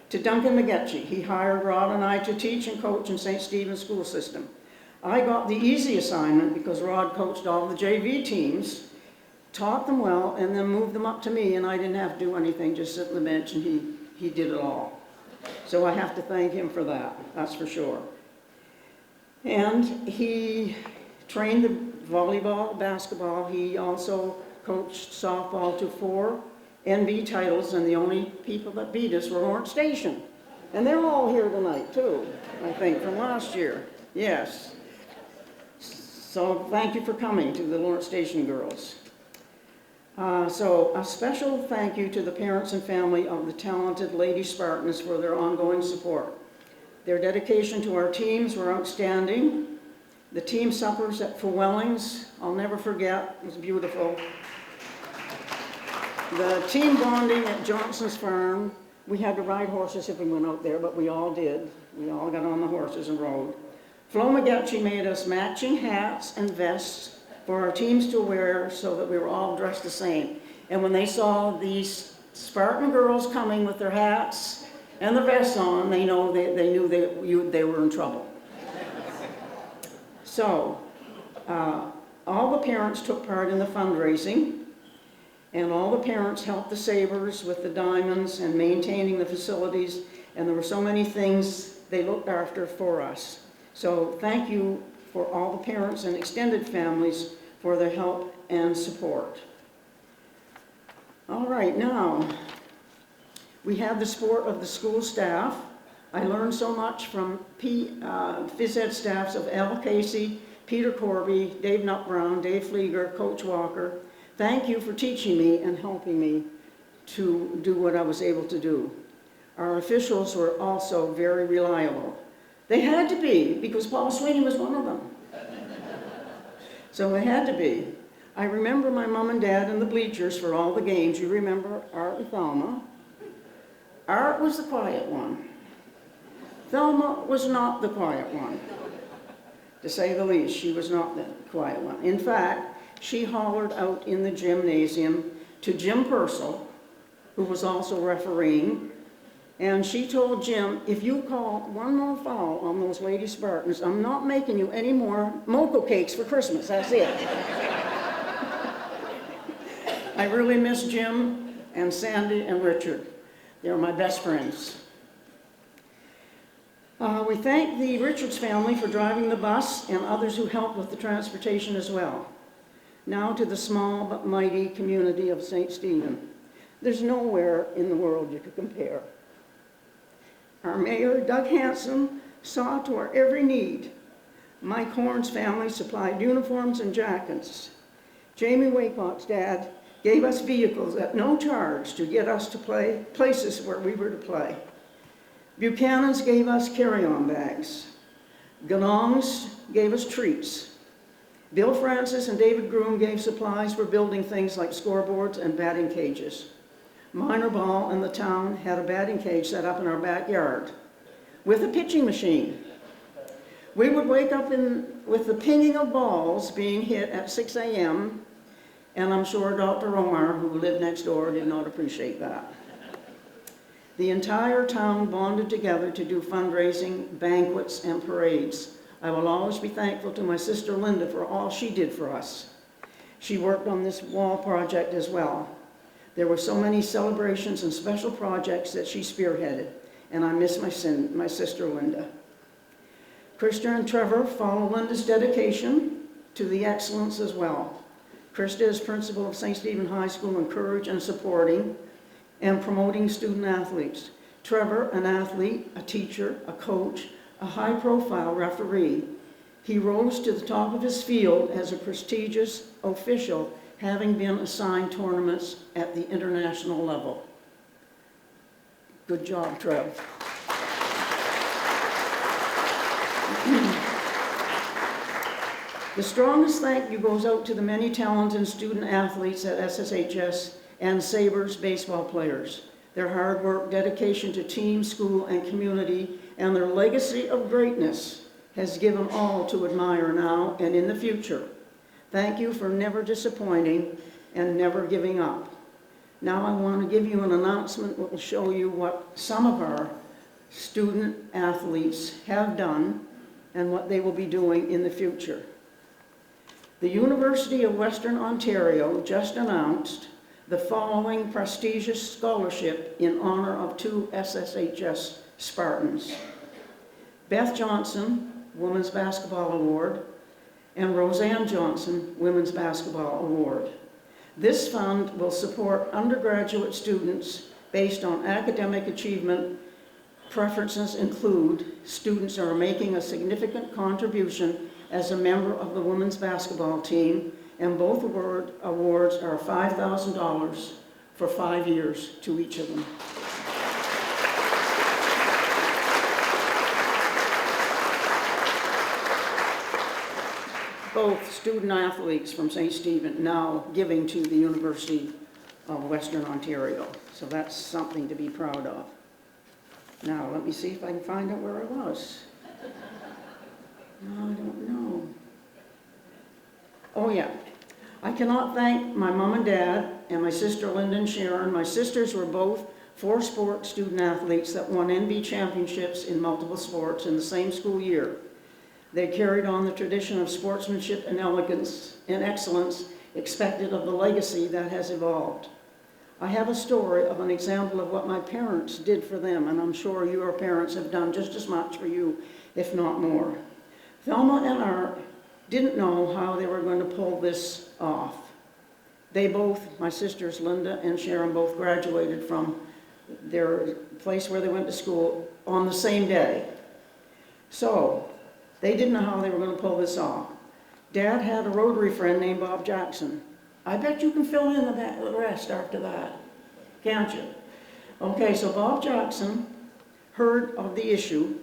to Duncan McGetchie. He hired Rod and I to teach and coach in St. Stephen's school system. I got the easy assignment because Rod coached all the JV teams, taught them well, and then moved them up to me, and I didn't have to do anything, just sit on the bench, and he did it all. So I have to thank him for that, that's for sure. And he trained the volleyball, basketball. He also coached softball to 4 NB titles, and the only people that beat us were Lawrence Station. And they're all here tonight, too, I think, from last year. Yes. So thank you for coming to the Lawrence Station girls. So a special thank you to the parents and family of the talented Lady Spartans for their ongoing support. Their dedication to our teams were outstanding. The team suppers at Fowellings, I'll never forget, it was beautiful. The team bonding at Johnson's Farm, we had to ride horses if we went out there, but we all did. We all got on the horses and rode. Flo McGetchie made us matching hats and vests for our teams to wear so that we were all dressed the same. And when they saw these Spartan girls coming with their hats and their vests on, they knew they were in trouble. So, all the parents took part in the fundraising, and all the parents helped the Sabres with the diamonds and maintaining the facilities, and there were so many things they looked after for us. So thank you for all the parents and extended families for their help and support. All right, now, we have the support of the school staff. I learned so much from phys ed staffs of Al Casey, Peter Corby, Dave Nutbrown, Dave Flieger, Coach Walker. Thank you for teaching me and helping me to do what I was able to do. Our officials were also very reliable. They had to be, because Paul Sweeney was one of them. So they had to be. I remember my mom and dad in the bleachers for all the games. You remember Art and Thelma. Art was the quiet one. Thelma was not the quiet one. To say the least, she was not the quiet one. In fact, she hollered out in the gymnasium to Jim Purcell, who was also refereeing, and she told Jim, if you call one more foul on those Lady Spartans, I'm not making you any more mocha cakes for Christmas, that's it. I really miss Jim and Sandy and Richard. They're my best friends. We thank the Richards family for driving the bus and others who helped with the transportation as well. Now to the small but mighty community of St. Stephen. There's nowhere in the world you could compare. Our mayor, Doug Hanson, saw to our every need. Mike Horn's family supplied uniforms and jackets. Jamie Waycock's dad gave us vehicles at no charge to get us to places where we were to play. Buchanan's gave us carry-on bags. Ganong's gave us treats. Bill Francis and David Groom gave supplies for building things like scoreboards and batting cages. Minor Ball and the town had a batting cage set up in our backyard with a pitching machine. We would wake up with the pinging of balls being hit at 6 a.m., and I'm sure Dr. Omar, who lived next door, did not appreciate that. The entire town bonded together to do fundraising, banquets, and parades. I will always be thankful to my sister Linda for all she did for us. She worked on this wall project as well. There were so many celebrations and special projects that she spearheaded, and I miss my sister Linda. Krista and Trevor follow Linda's dedication to the excellence as well. Krista is principal of St. Stephen High School, encouraging and supporting and promoting student athletes. Trevor, an athlete, a teacher, a coach, a high-profile referee. He rose to the top of his field as a prestigious official, having been assigned tournaments at the international level. Good job, Trev. The strongest thank you goes out to the many talented student athletes at SSHS and Sabres baseball players. Their hard work, dedication to team, school, and community, and their legacy of greatness has given all to admire now and in the future. Thank you for never disappointing and never giving up. Now I want to give you an announcement that will show you what some of our student athletes have done and what they will be doing in the future. The University of Western Ontario just announced the following prestigious scholarship in honor of 2 SSHS Spartans: Beth Johnson, Women's Basketball Award, and Roseanne Johnson, Women's Basketball Award. This fund will support undergraduate students based on academic achievement. Preferences include students are making a significant contribution as a member of the women's basketball team, and both awards are $5,000 for 5 years to each of them. Both student athletes from St. Stephen now giving to the University of Western Ontario. So that's something to be proud of. Now, let me see if I can find out where I was. No, I don't know. Oh, yeah. I cannot thank my mom and dad and my sister Linda and Sharon. My sisters were both 4-sport student athletes that won NB championships in multiple sports in the same school year. They carried on the tradition of sportsmanship and elegance and excellence expected of the legacy that has evolved. I have a story of an example of what my parents did for them, and I'm sure your parents have done just as much for you, if not more. Thelma and Art didn't know how they were going to pull this off. They both, my sisters Linda and Sharon, both graduated from their place where they went to school on the same day. So, they didn't know how they were going to pull this off. Dad had a Rotary friend named Bob Jackson. I bet you can fill in the rest after that, can't you? Okay, so Bob Jackson heard of the issue.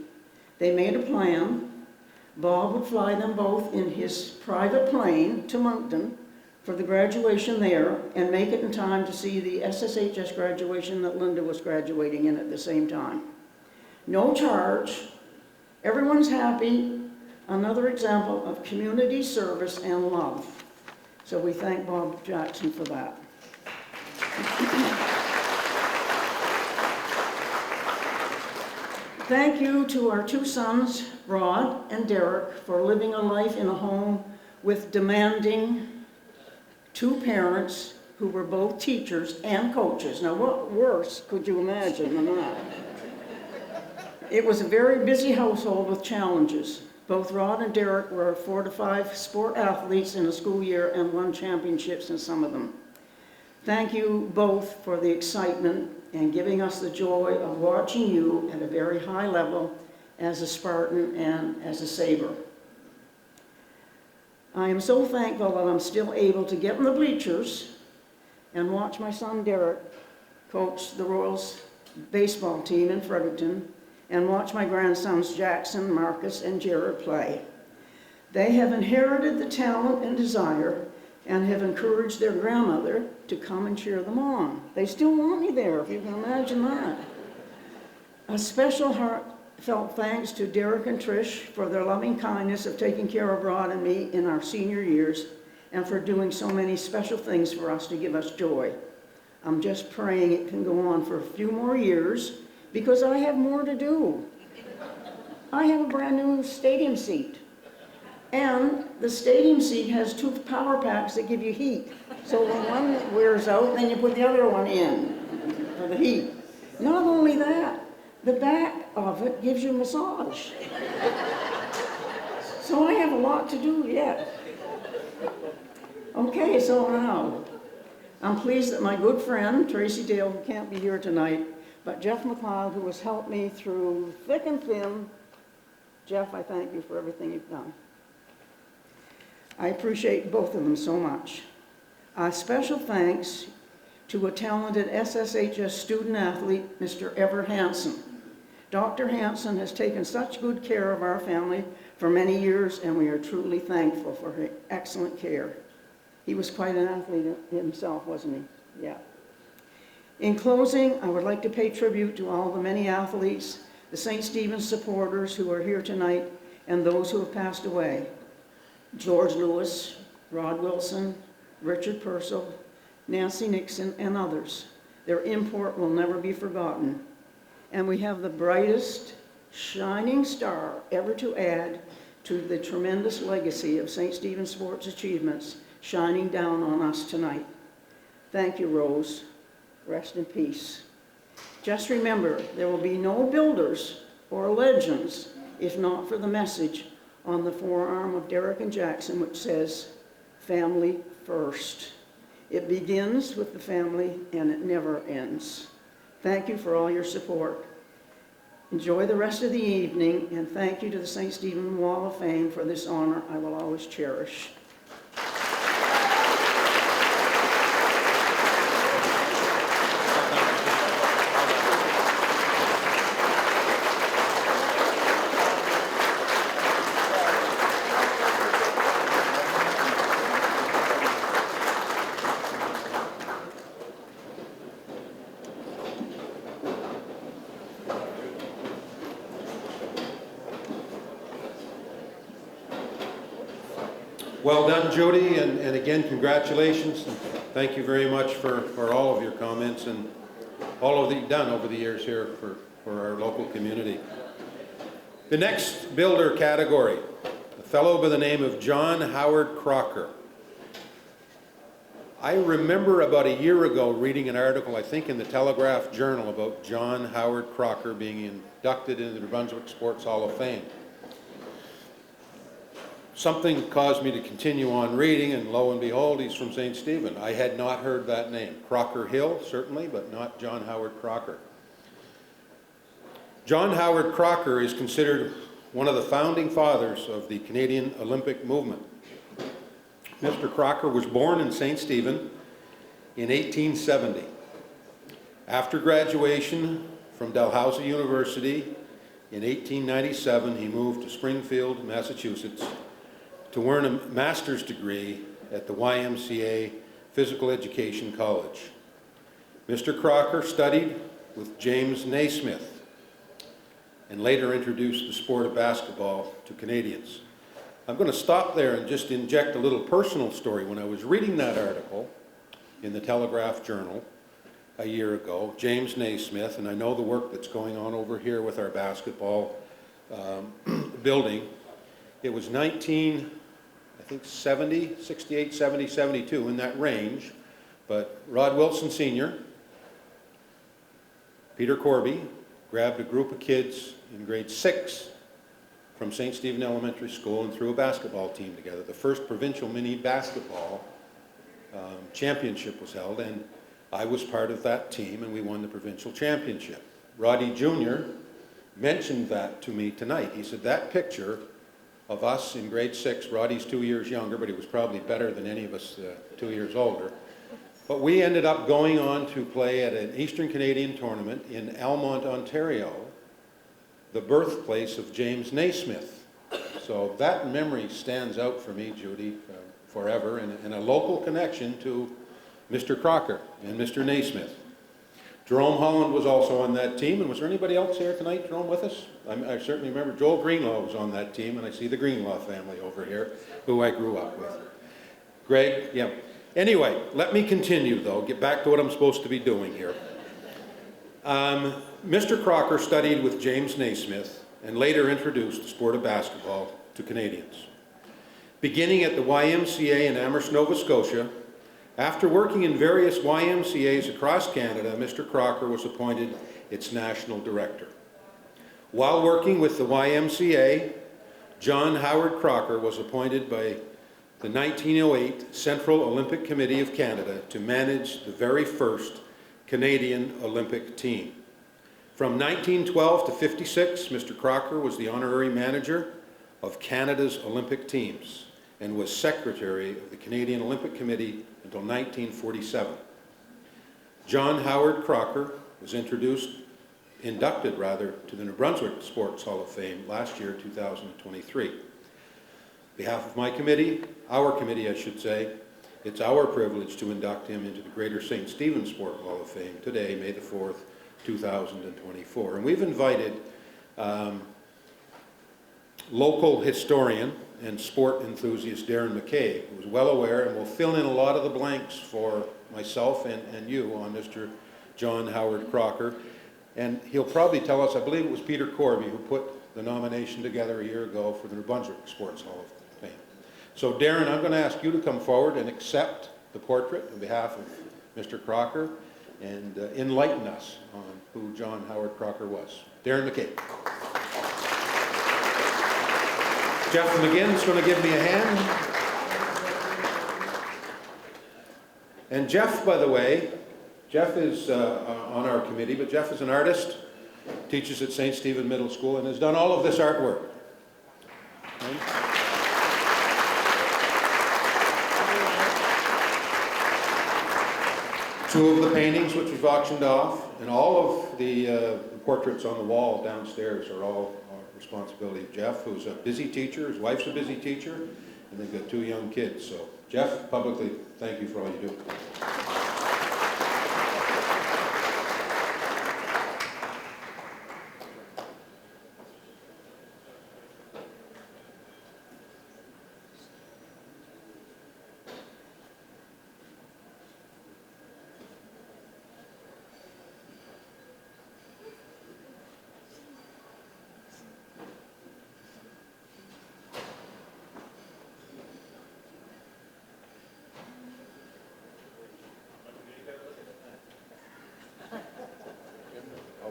They made a plan. Bob would fly them both in his private plane to Moncton for the graduation there and make it in time to see the SSHS graduation that Linda was graduating in at the same time. No charge. Everyone's happy. Another example of community service and love. So we thank Bob Jackson for that. Thank you to our 2 sons, Rod and Derek, for living a life in a home with demanding 2 parents who were both teachers and coaches. Now, what worse could you imagine than that? It was a very busy household with challenges. Both Rod and Derek were 4 to 5 sport athletes in a school year and won championships in some of them. Thank you both for the excitement and giving us the joy of watching you at a very high level as a Spartan and as a Sabre. I am so thankful that I'm still able to get in the bleachers and watch my son Derek coach the Royals baseball team in Fredericton and watch my grandsons Jackson, Marcus, and Jared play. They have inherited the talent and desire and have encouraged their grandmother to come and cheer them on. They still want me there, if you can imagine that. A special heartfelt thanks to Derek and Trish for their loving kindness of taking care of Rod and me in our senior years and for doing so many special things for us to give us joy. I'm just praying it can go on for a few more years because I have more to do. I have a brand new stadium seat. And the stadium seat has 2 power packs that give you heat. So when one wears out, then you put the other one in for the heat. Not only that, the back of it gives you massage. So I have a lot to do yet. Okay, so now, I'm pleased that my good friend, Tracy Dale, who can't be here tonight, but Jeff McLeod, who has helped me through thick and thin. Jeff, I thank you for everything you've done. I appreciate both of them so much. A special thanks to a talented SSHS student athlete, Mr. Ever Hansen. Dr. Hansen has taken such good care of our family for many years, and we are truly thankful for her excellent care. He was quite an athlete himself, wasn't he? Yeah. In closing, I would like to pay tribute to all the many athletes, the St. Stephen's supporters who are here tonight, and those who have passed away. George Lewis, Rod Wilson, Richard Purcell, Nancy Nixon, and others. Their import will never be forgotten. And we have the brightest, shining star ever to add to the tremendous legacy of St. Stephen's sports achievements shining down on us tonight. Thank you, Rose. Rest in peace. Just remember, there will be no builders or legends if not for the message on the forearm of Derek and Jackson, which says, family first. It begins with the family and it never ends. Thank you for all your support. Enjoy the rest of the evening, and thank you to the St. Stephen Wall of Fame for this honor I will always cherish.
Well done, Judy, and again, congratulations. And thank you very much for all of your comments and all of that you've done over the years here for our local community. The next builder category, a fellow by the name of John Howard Crocker. I remember about a year ago reading an article, I think in the Telegraph Journal, about John Howard Crocker being inducted into the New Brunswick Sports Hall of Fame. Something caused me to continue on reading, and lo and behold, he's from St. Stephen. I had not heard that name. Crocker Hill, certainly, but not John Howard Crocker. John Howard Crocker is considered one of the founding fathers of the Canadian Olympic movement. Mr. Crocker was born in St. Stephen in 1870. After graduation from Dalhousie University in 1897, he moved to Springfield, Massachusetts, to earn a master's degree at the YMCA Physical Education College. Mr. Crocker studied with James Naismith and later introduced the sport of basketball to Canadians. I'm going to stop there and just inject a little personal story. When I was reading that article in the Telegraph Journal a year ago, James Naismith, and I know the work that's going on over here with our basketball building, it was 68, 70, 72, in that range. But Rod Wilson Sr., Peter Corby, grabbed a group of kids in grade 6 from St. Stephen Elementary School and threw a basketball team together. The first provincial mini basketball championship was held, and I was part of that team, and we won the provincial championship. Roddy Jr. mentioned that to me tonight. He said, that picture of us in grade 6, Roddy's 2 years younger, but he was probably better than any of us 2 years older. But we ended up going on to play at an Eastern Canadian tournament in Almont, Ontario, the birthplace of James Naismith. So that memory stands out for me, Judy, forever, and a local connection to Mr. Crocker and Mr. Naismith. Jerome Holland was also on that team, and was there anybody else here tonight, Jerome, with us? I certainly remember Joel Greenlaw was on that team, and I see the Greenlaw family over here, who I grew up with. Greg, yeah. Anyway, let me continue, though, get back to what I'm supposed to be doing here. Mr. Crocker studied with James Naismith and later introduced the sport of basketball to Canadians. Beginning at the YMCA in Amherst, Nova Scotia, after working in various YMCAs across Canada, Mr. Crocker was appointed its national director. While working with the YMCA, John Howard Crocker was appointed by the 1908 Central Olympic Committee of Canada to manage the very first Canadian Olympic team. From 1912 to 56, Mr. Crocker was the honorary manager of Canada's Olympic teams and was secretary of the Canadian Olympic Committee until 1947. John Howard Crocker was inducted to the New Brunswick Sports Hall of Fame last year, 2023. On behalf of my committee, our committee I should say, it's our privilege to induct him into the Greater St. Stephen Sport Hall of Fame today, May the 4th, 2024. And we've invited local historian and sport enthusiast Darren McCabe, who's well aware and will fill in a lot of the blanks for myself and you on Mr. John Howard Crocker. And he'll probably tell us, I believe it was Peter Corby who put the nomination together a year ago for the New Brunswick Sports Hall of Fame. So Darren, I'm going to ask you to come forward and accept the portrait on behalf of Mr. Crocker and enlighten us on who John Howard Crocker was. Darren McCabe. Jeff McGinn's going to give me a hand. And Jeff, by the way, Jeff is on our committee, but Jeff is an artist, teaches at St. Stephen Middle School, and has done all of this artwork. Two of the paintings which we've auctioned off, and all of the portraits on the wall downstairs are all responsibility of Jeff, who's a busy teacher. His wife's a busy teacher, and they've got 2 young kids. So Jeff, publicly, thank you for all you do.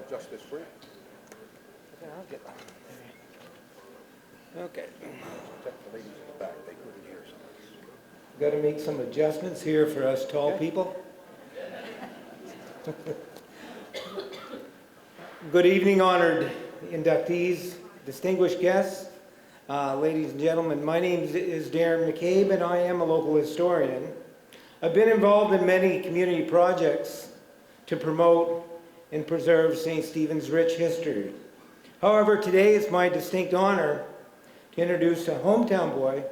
Just this free.
Okay.
Check the ladies in the back, they couldn't hear something.
Got to make some adjustments here for us tall people. Good evening, honored inductees, distinguished guests, ladies and gentlemen. My name is Darren McCabe, and I am a local historian. I've been involved in many community projects to promote and preserve St. Stephen's rich history. However, today it's my distinct honor to introduce a hometown boy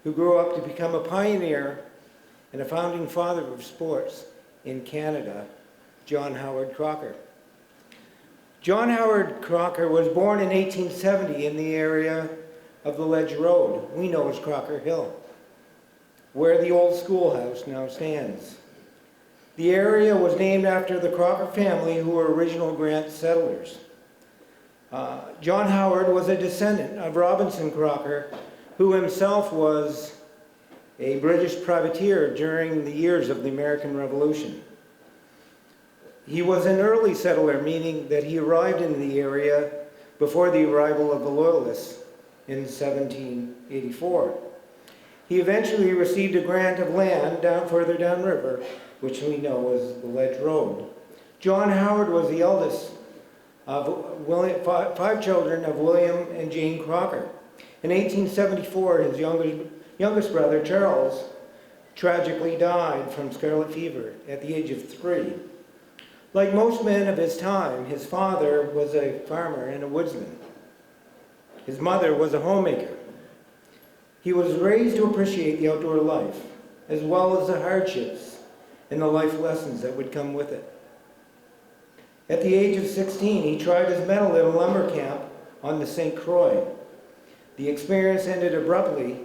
who grew up to become a pioneer and a founding father of sports in Canada, John Howard Crocker. John Howard Crocker was born in 1870 in the area of the Ledge Road, we know as Crocker Hill, where the old schoolhouse now stands. The area was named after the Crocker family, who were original Grant settlers. John Howard was a descendant of Robinson Crocker, who himself was a British privateer during the years of the American Revolution. He was an early settler, meaning that he arrived in the area before the arrival of the Loyalists in 1784. He eventually received a grant of land further downriver, which we know as the Ledge Road. John Howard was the eldest of 5 children of William and Jane Crocker. In 1874, his youngest brother, Charles, tragically died from scarlet fever at the age of 3. Like most men of his time, his father was a farmer and a woodsman. His mother was a homemaker. He was raised to appreciate the outdoor life, as well as the hardships and the life lessons that would come with it. At the age of 16, he tried his mettle at a lumber camp on the St. Croix. The experience ended abruptly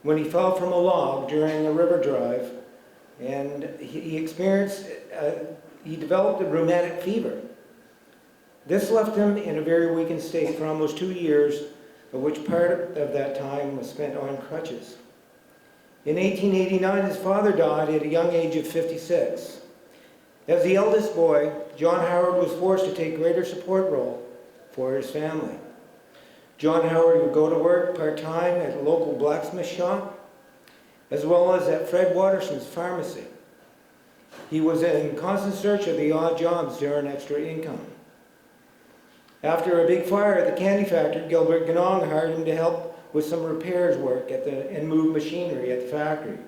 when he fell from a log during a river drive, and he developed a rheumatic fever. This left him in a very weakened state for almost 2 years, of which part of that time was spent on crutches. In 1889, his father died at a young age of 56. As the eldest boy, John Howard was forced to take a greater support role for his family. John Howard would go to work part-time at a local blacksmith shop, as well as at Fred Watterson's pharmacy. He was in constant search of the odd jobs to earn extra income. After a big fire at the candy factory, Gilbert Ganong hired him to help with some repairs work and move machinery at the factory.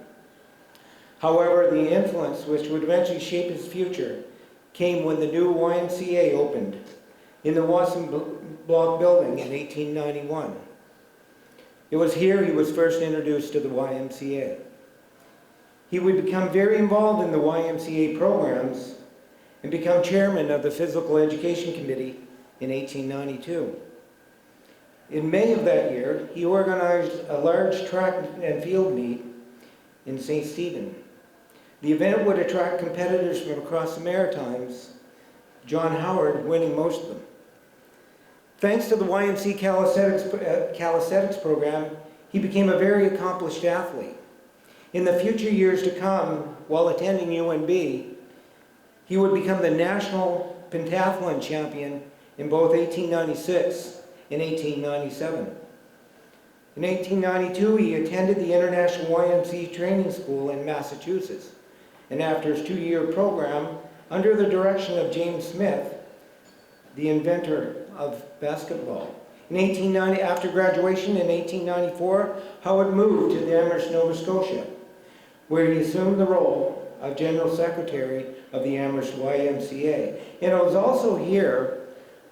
However, the influence which would eventually shape his future came when the new YMCA opened in the Watson Block building in 1891. It was here he was first introduced to the YMCA. He would become very involved in the YMCA programs and become chairman of the Physical Education Committee in 1892. In May of that year, he organized a large track and field meet in St. Stephen. The event would attract competitors from across the Maritimes, John Howard winning most of them. Thanks to the YMC calisthenics program, he became a very accomplished athlete. In the future years to come, while attending UNB, he would become the national pentathlon champion in both 1896 and 1897. In 1892, he attended the International YMCA Training School in Massachusetts, and after his 2-year program, under the direction of James Smith, the inventor of basketball. After graduation in 1894, Howard moved to Amherst, Nova Scotia, where he assumed the role of General Secretary of the Amherst YMCA. And it was also here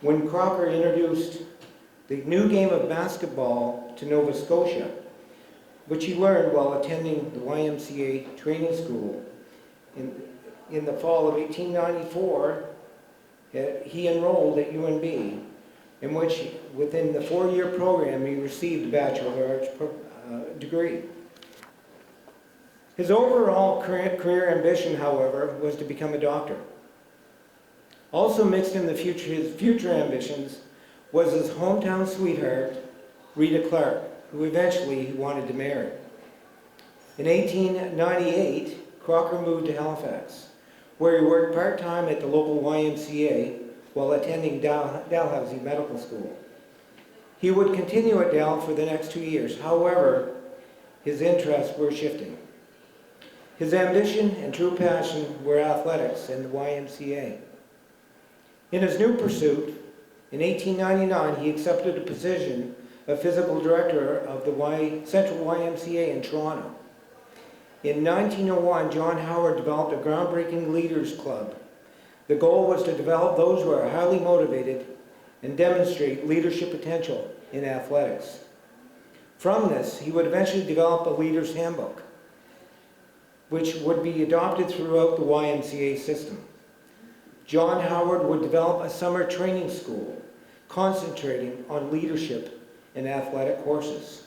when Crocker introduced the new game of basketball to Nova Scotia, which he learned while attending the YMCA training school. In the fall of 1894, he enrolled at UNB, in which, within the 4-year program, he received a Bachelor of Arts degree. His overall career ambition, however, was to become a doctor. Also mixed in his future ambitions was his hometown sweetheart, Rita Clark, who eventually he wanted to marry. In 1898, Crocker moved to Halifax, where he worked part-time at the local YMCA while attending Dalhousie Medical School. He would continue at Dal for the next 2 years. However, his interests were shifting. His ambition and true passion were athletics and the YMCA. In his new pursuit, in 1899, he accepted a position of physical director of the Central YMCA in Toronto. In 1901, John Howard developed a groundbreaking leaders club. The goal was to develop those who are highly motivated and demonstrate leadership potential in athletics. From this, he would eventually develop a leader's handbook, which would be adopted throughout the YMCA system. John Howard would develop a summer training school concentrating on leadership and athletic courses.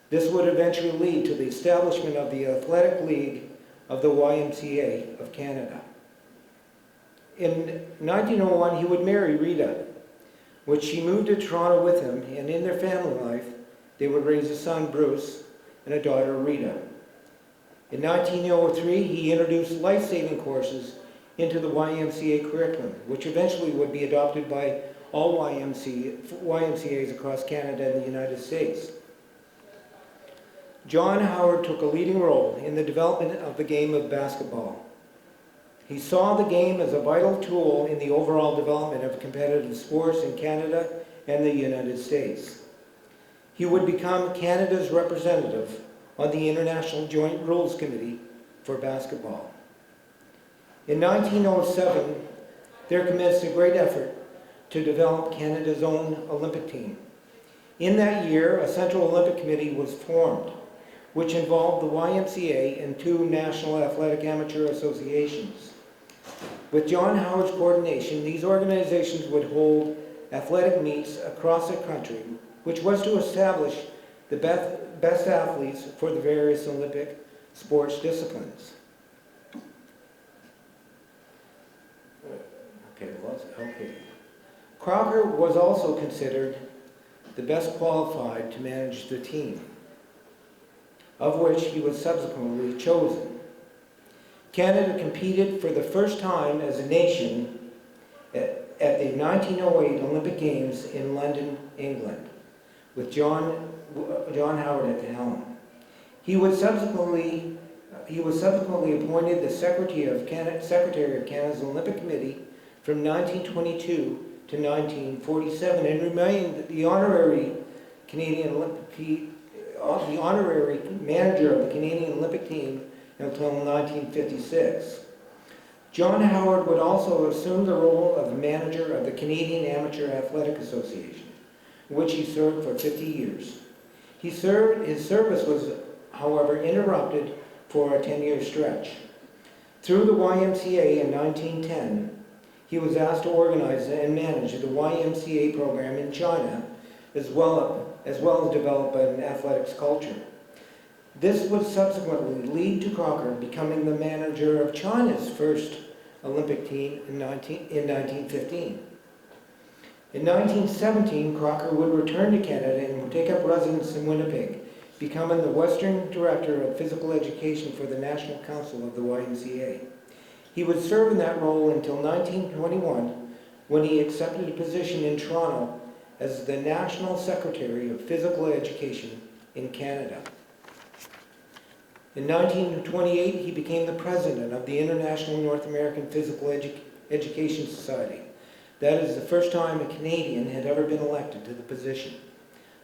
This would eventually lead to the establishment of the Athletic League of the YMCA of Canada. In 1901, he would marry Rita, which she moved to Toronto with him, and in their family life, they would raise a son, Bruce, and a daughter, Rita. In 1903, he introduced life-saving courses into the YMCA curriculum, which eventually would be adopted by all YMCAs across Canada and the United States. John Howard took a leading role in the development of the game of basketball. He saw the game as a vital tool in the overall development of competitive sports in Canada and the United States. He would become Canada's representative on the International Joint Rules Committee for basketball. In 1907, there commenced a great effort to develop Canada's own Olympic team. In that year, a Central Olympic Committee was formed, which involved the YMCA and 2 national athletic amateur associations. With John Howard's coordination, these organizations would hold athletic meets across the country, which was to establish the best athletes for the various Olympic sports disciplines. Okay. Crocker was also considered the best qualified to manage the team, of which he was subsequently chosen. Canada competed for the first time as a nation at the 1908 Olympic Games in London, England, with John Howard at the helm. He was subsequently appointed the Secretary of Canada's Olympic Committee from 1922 to 1947 and remained the honorary manager of the Canadian Olympic team until 1956. John Howard would also assume the role of manager of the Canadian Amateur Athletic Association, in which he served for 50 years. His service was, however, interrupted for a 10-year stretch. Through the YMCA in 1910, he was asked to organize and manage the YMCA program in China, as well as develop an athletics culture. This would subsequently lead to Crocker becoming the manager of China's first Olympic team in 1915. In 1917, Crocker would return to Canada and would take up residence in Winnipeg, becoming the Western Director of Physical Education for the National Council of the YMCA. He would serve in that role until 1921, when he accepted a position in Toronto as the National Secretary of Physical Education in Canada. In 1928, he became the president of the International North American Physical Education Society. That is the first time a Canadian had ever been elected to the position.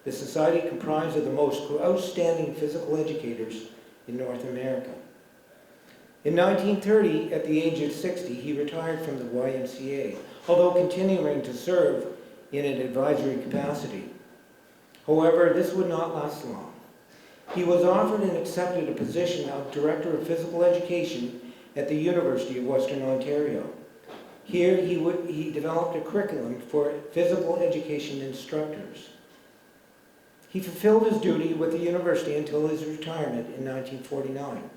The society comprised of the most outstanding physical educators in North America. In 1930, at the age of 60, he retired from the YMCA, although continuing to serve in an advisory capacity. However, this would not last long. He was offered and accepted a position of Director of Physical Education at the University of Western Ontario. Here, he developed a curriculum for physical education instructors. He fulfilled his duty with the university until his retirement in 1949.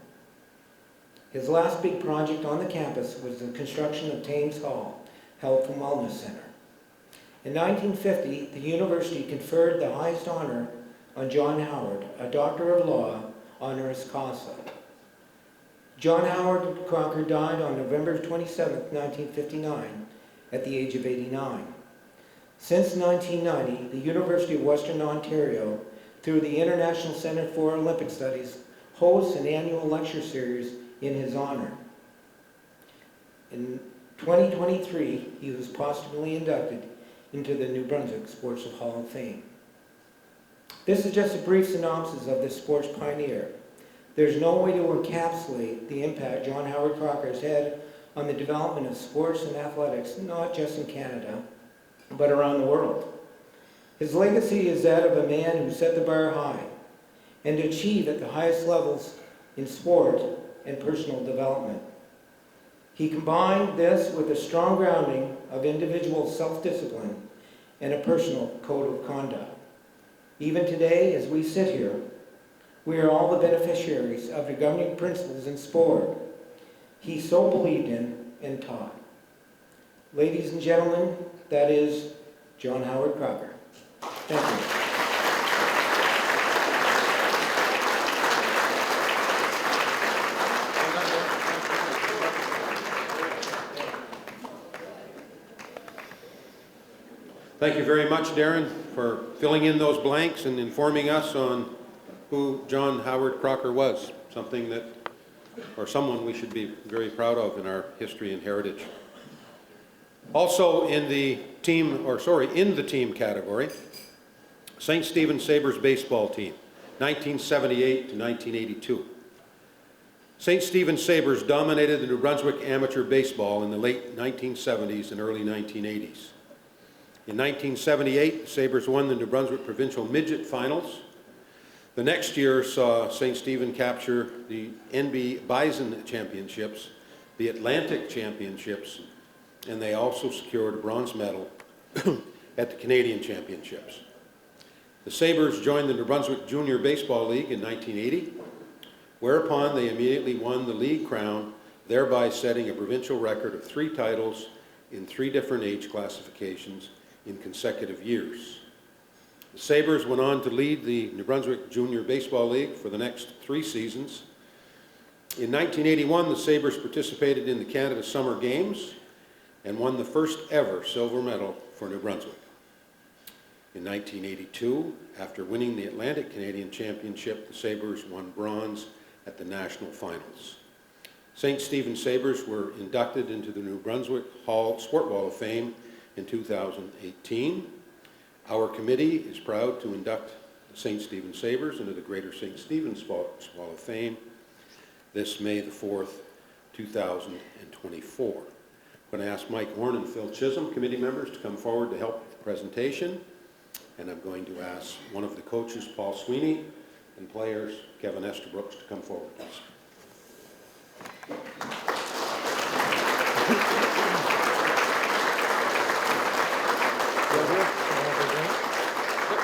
His last big project on the campus was the construction of Thames Hall Health and Wellness Center. In 1950, the university conferred the highest honor on John Howard, a Doctor of Law, honoris causa. John Howard Crocker died on November 27, 1959, at the age of 89. Since 1990, the University of Western Ontario, through the International Center for Olympic Studies, hosts an annual lecture series in his honor. In 2023, he was posthumously inducted into the New Brunswick Sports Hall of Fame. This is just a brief synopsis of this sports pioneer. There's no way to encapsulate the impact John Howard Crocker has had on the development of sports and athletics, not just in Canada, but around the world. His legacy is that of a man who set the bar high and achieved at the highest levels in sport and personal development. He combined this with a strong grounding of individual self-discipline and a personal code of conduct. Even today, as we sit here, we are all the beneficiaries of the governing principles in sport he so believed in and taught. Ladies and gentlemen, that is John Howard Crocker. Thank you.
Thank you very much, Darren, for filling in those blanks and informing us on who John Howard Crocker was, something that, or someone we should be very proud of in our history and heritage. Also in the team category, St. Stephen Sabres baseball team, 1978 to 1982. St. Stephen Sabres dominated the New Brunswick amateur baseball in the late 1970s and early 1980s. In 1978, the Sabres won the New Brunswick Provincial Midget Finals. The next year saw St. Stephen capture the NB Bison Championships, the Atlantic Championships, and they also secured a bronze medal at the Canadian Championships. The Sabres joined the New Brunswick Junior Baseball League in 1980, whereupon they immediately won the league crown, thereby setting a provincial record of 3 titles in 3 different age classifications in consecutive years. The Sabres went on to lead the New Brunswick Junior Baseball League for the next 3 seasons. In 1981, the Sabres participated in the Canada Summer Games and won the first ever silver medal for New Brunswick. In 1982, after winning the Atlantic Canadian Championship, the Sabres won bronze at the national finals. St. Stephen Sabres were inducted into the New Brunswick Sport Wall of Fame in 2018. Our committee is proud to induct the St. Stephen Sabres into the Greater St. Stephen's Wall of Fame this May the 4th, 2024. I'm going to ask Mike Horn and Phil Chisholm, committee members, to come forward to help with the presentation. And I'm going to ask one of the coaches, Paul Sweeney, and players, Kevin Estabrooks, to come forward, please.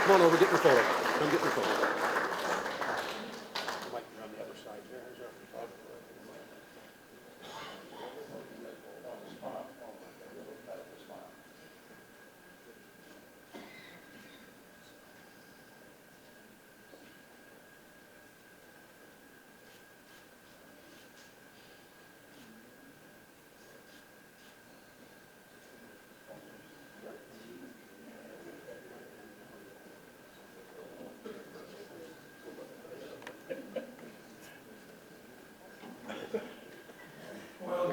Come on over, get your photo. Come get your photo. Mike, you're on the other side there.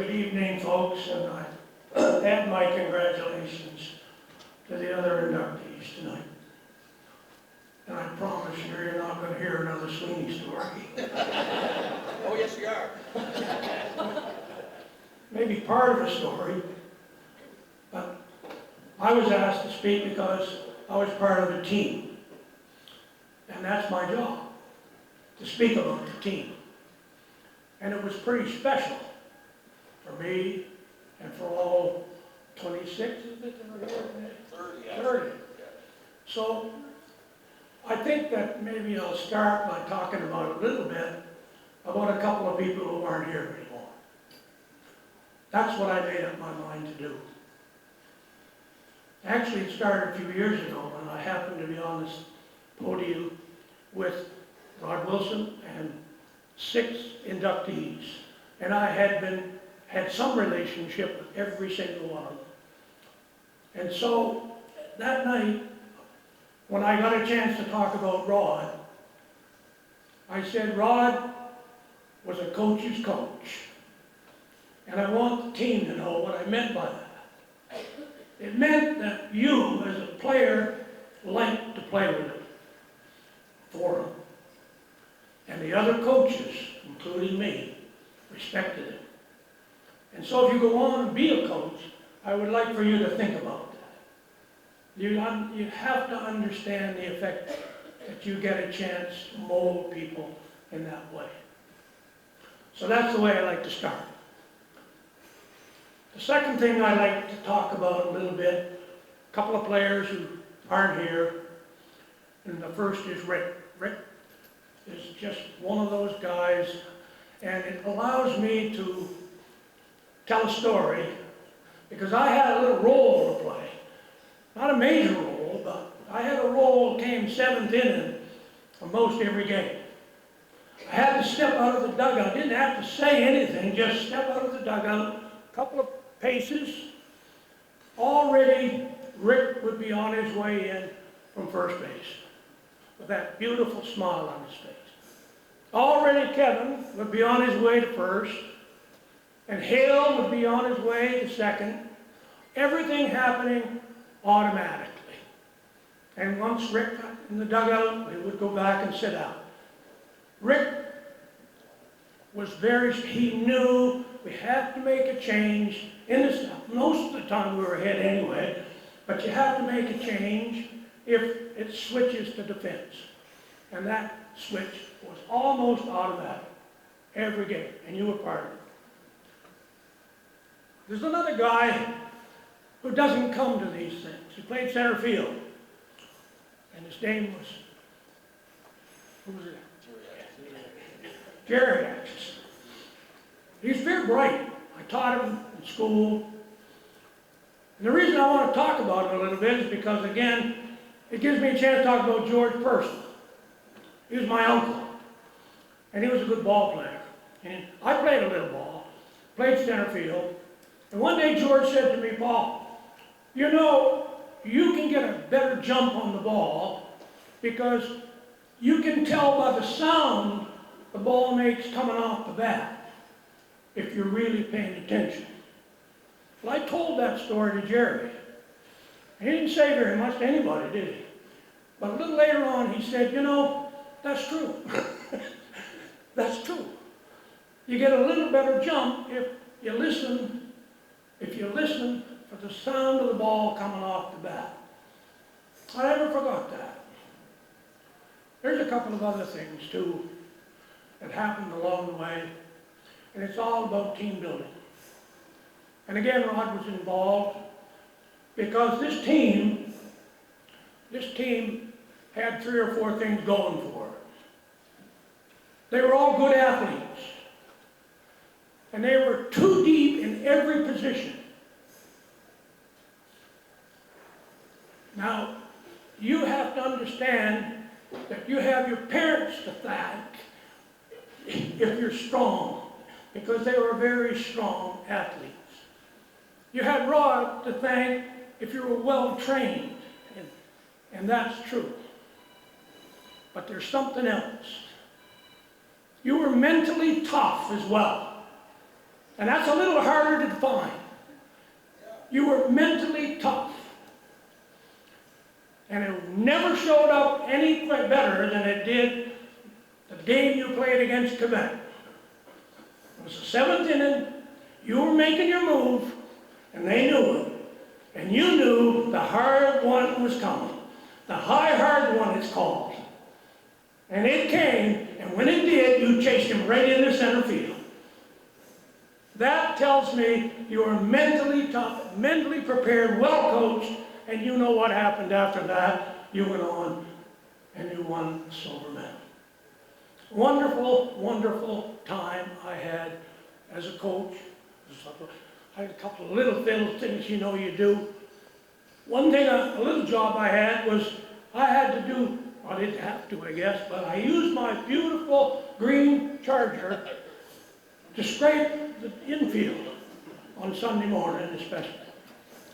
Good evening, folks, and I add my congratulations to the other inductees tonight. And I promise you, you're not going to hear another Sweeney story.
Oh, yes, you are.
Maybe part of a story, but I was asked to speak because I was part of the team. And that's my job, to speak about the team. And it was pretty special for me and for all 26, is it? 30. So I think that maybe I'll start by talking about a little bit about a couple of people who aren't here anymore. That's what I made up my mind to do. Actually, it started a few years ago when I happened to be on this podium with Rod Wilson and 6 inductees. And I had some relationship with every single one of them. And so that night, when I got a chance to talk about Rod, I said Rod was a coach's coach. And I want the team to know what I meant by that. It meant that you, as a player, liked to play with him, for him. And the other coaches, including me, respected him. And so if you go on and be a coach, I would like for you to think about that. You have to understand the effect that you get a chance to mold people in that way. So that's the way I like to start. The second thing I like to talk about a little bit, a couple of players who aren't here, and the first is Rick. Rick is just one of those guys, and it allows me to tell a story, because I had a little role to play. Not a major role, but I had a role, came 7th inning for most every game. I had to step out of the dugout, didn't have to say anything, just step out of the dugout, a couple of paces. Already Rick would be on his way in from first base with that beautiful smile on his face. Already Kevin would be on his way to first, and Hale would be on his way to second. Everything happening automatically. And once Rick got in the dugout, we would go back and sit down. Rick was he knew we had to make a change in the stuff. Most of the time we were ahead anyway, but you have to make a change if it switches to defense. And that switch was almost automatic every game, and you were part of it. There's another guy who doesn't come to these things. He played center field, and his name was, who was it? Jerry Axis. He's very bright. I taught him in school. And the reason I want to talk about him a little bit is because, again, it gives me a chance to talk about George personally. He was my uncle, and he was a good ball player. And I played a little ball, played center field, and one day George said to me, Paul, you know, you can get a better jump on the ball because you can tell by the sound the ball makes coming off the bat if you're really paying attention. Well, I told that story to Jerry. He didn't say very much to anybody, did he? But a little later on, he said, you know, that's true. That's true. You get a little better jump if you listen for the sound of the ball coming off the bat. I never forgot that. There's a couple of other things, too, that happened along the way, and it's all about team building. And again, Rod was involved because this team had 3 or 4 things going for it. They were all good athletes, and they were too deep in every position. Now, you have to understand that you have your parents to thank if you're strong, because they were very strong athletes. You had Rod to thank if you were well trained, and that's true. But there's something else. You were mentally tough as well. And that's a little harder to define. You were mentally tough. And it never showed up any better than it did the game you played against Quebec. It was the 7th inning, you were making your move, and they knew it. And you knew the hard one was coming. The high hard one, it's called. And it came, and when it did, you chased him right into center field. That tells me you were mentally tough, mentally prepared, well coached, and you know what happened after that. You went on and you won the silver medal. Wonderful, wonderful time I had as a coach. I had a couple of little things you know you do. One thing, a little job I had was I had to do, I didn't have to I guess, but I used my beautiful green Charger to scrape the infield on Sunday morning especially.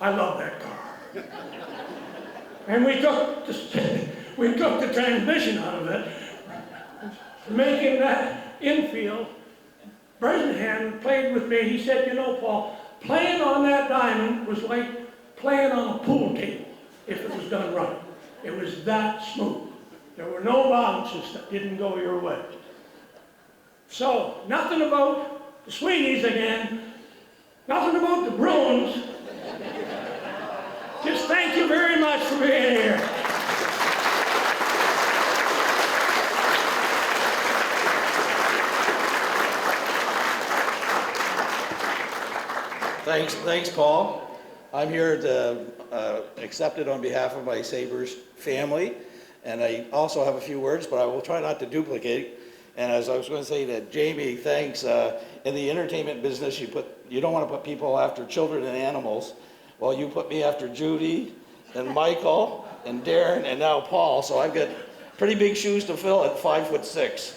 I love that car. And we took the transmission out of it, making that infield. Bresnahan played with me. He said, you know, Paul, playing on that diamond was like playing on a pool table if it was done right. It was that smooth. There were no bounces that didn't go your way. So, nothing about the Sweeneys again, nothing about the Bruins. Just thank you very much for being here.
Thanks, Paul. I'm here to accept it on behalf of my Sabres family, and I also have a few words, but I will try not to duplicate. And as I was going to say to Jamie, thanks. In the entertainment business, you don't want to put people after children and animals. Well, you put me after Judy and Michael and Darren and now Paul, so I've got pretty big shoes to fill at 5'6".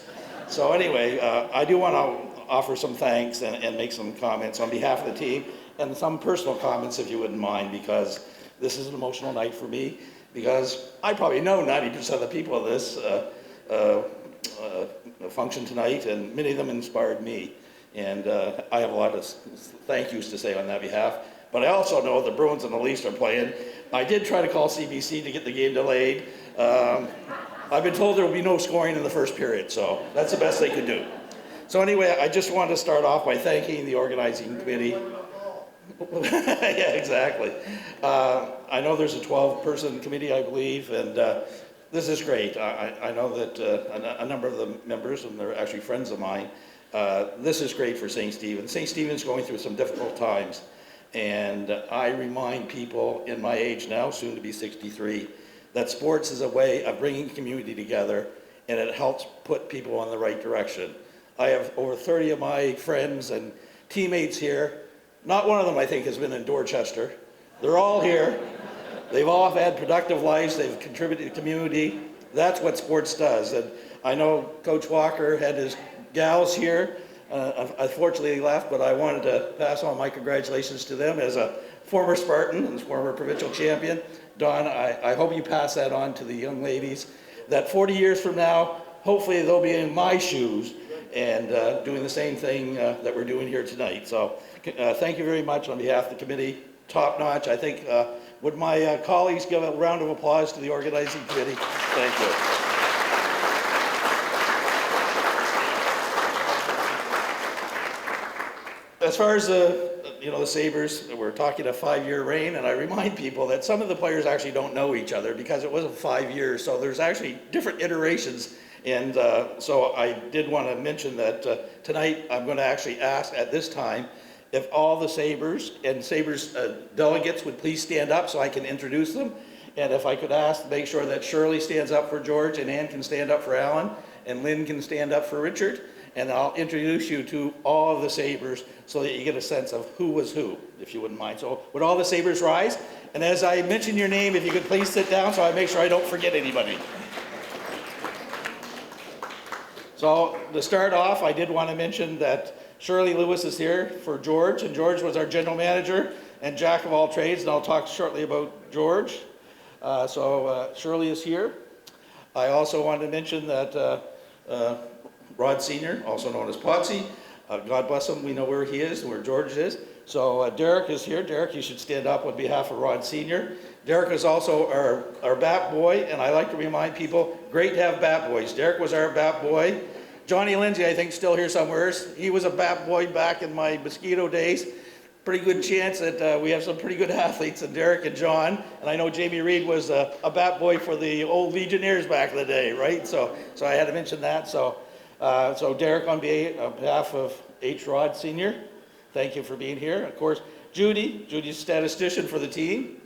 So anyway, I do want to offer some thanks and make some comments on behalf of the team, and some personal comments if you wouldn't mind, because this is an emotional night for me, because I probably know 90% of the people of this function tonight, and many of them inspired me. And I have a lot of thank yous to say on that behalf. But I also know the Bruins and the Leafs are playing. I did try to call CBC to get the game delayed. I've been told there will be no scoring in the first period, so that's the best they could do. So anyway, I just wanted to start off by thanking the organizing committee. Yeah, exactly. I know there's a 12-person committee, I believe, and this is great. I know that a number of the members, and they're actually friends of mine, this is great for St. Stephen. St. Stephen's going through some difficult times, and I remind people in my age now, soon to be 63, that sports is a way of bringing community together, and it helps put people in the right direction. I have over 30 of my friends and teammates here. Not one of them, I think, has been in Dorchester. They're all here. They've all had productive lives. They've contributed to the community. That's what sports does. And I know Coach Walker had his gals here. Unfortunately, he left, but I wanted to pass on my congratulations to them as a former Spartan and former provincial champion. Don, I hope you pass that on to the young ladies, that 40 years from now, hopefully they'll be in my shoes and doing the same thing that we're doing here tonight. So thank you very much on behalf of the committee. Top notch. I think, would my colleagues give a round of applause to the organizing committee? Thank you. As far as the Sabres, we're talking a 5-year reign, and I remind people that some of the players actually don't know each other because it wasn't 5 years, so there's actually different iterations. And so I did want to mention that tonight I'm going to actually ask at this time if all the Sabres and Sabres delegates would please stand up so I can introduce them. And if I could ask to make sure that Shirley stands up for George, and Ann can stand up for Alan, and Lynn can stand up for Richard. And I'll introduce you to all of the Sabres so that you get a sense of who was who, if you wouldn't mind. So would all the Sabres rise? And as I mention your name, if you could please sit down so I make sure I don't forget anybody. So to start off, I did want to mention that Shirley Lewis is here for George, and George was our general manager and jack of all trades, and I'll talk shortly about George. Shirley is here. I also wanted to mention that Rod Sr., also known as Potsy, God bless him, we know where he is and where George is. So Derek is here. Derek, you should stand up on behalf of Rod Sr. Derek is also our bat boy, and I like to remind people, great to have bat boys. Derek was our bat boy. Johnny Lindsay, I think, still here somewhere. He was a bat boy back in my Mosquito days. Pretty good chance that we have some pretty good athletes in Derek and John. And I know Jamie Reed was a bat boy for the old Legionnaires back in the day, right? So I had to mention that. So Derek, on behalf of H. Rod Sr., thank you for being here. Of course, Judy's statistician for the team.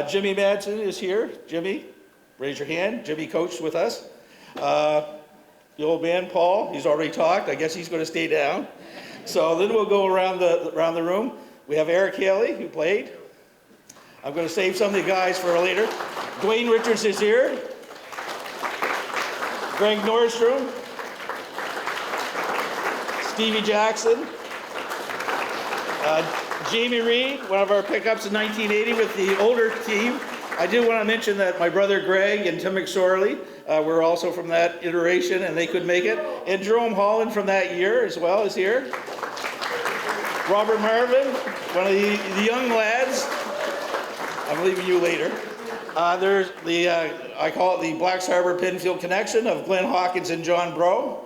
Jimmy Madsen is here. Jimmy, raise your hand. Jimmy coached with us. The old man, Paul, he's already talked. I guess he's going to stay down. So then we'll go around the room. We have Eric Haley, who played. I'm going to save some of the guys for later. Dwayne Richards is here. Greg Nordstrom. Stevie Jackson. Jamie Reed, one of our pickups in 1980 with the older team. I do want to mention that my brother Greg and Tim McSorley were also from that iteration, and they could make it. And Jerome Holland from that year as well is here. Robert Marvin, one of the young lads. I'm leaving you later. There's the, I call it the Blacks Harbor Penfield connection of Glenn Hawkins and John Bro.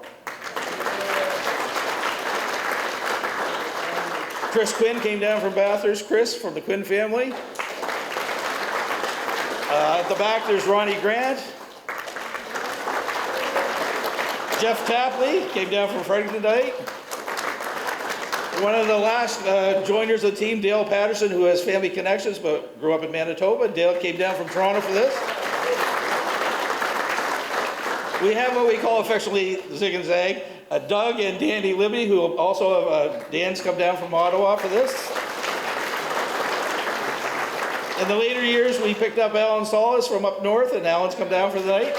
Chris Quinn came down from Bathurst. Chris from the Quinn family. At the back, there's Ronnie Grant. Jeff Tapley came down from Fredericton tonight. One of the last joiners of the team, Dale Patterson, who has family connections but grew up in Manitoba. Dale came down from Toronto for this. We have what we call affectionately Zig and Zag. Doug and Dandy Libby, who also have, Dan's come down from Ottawa for this. In the later years, we picked up Alan Solis from up north, and Alan's come down for the night.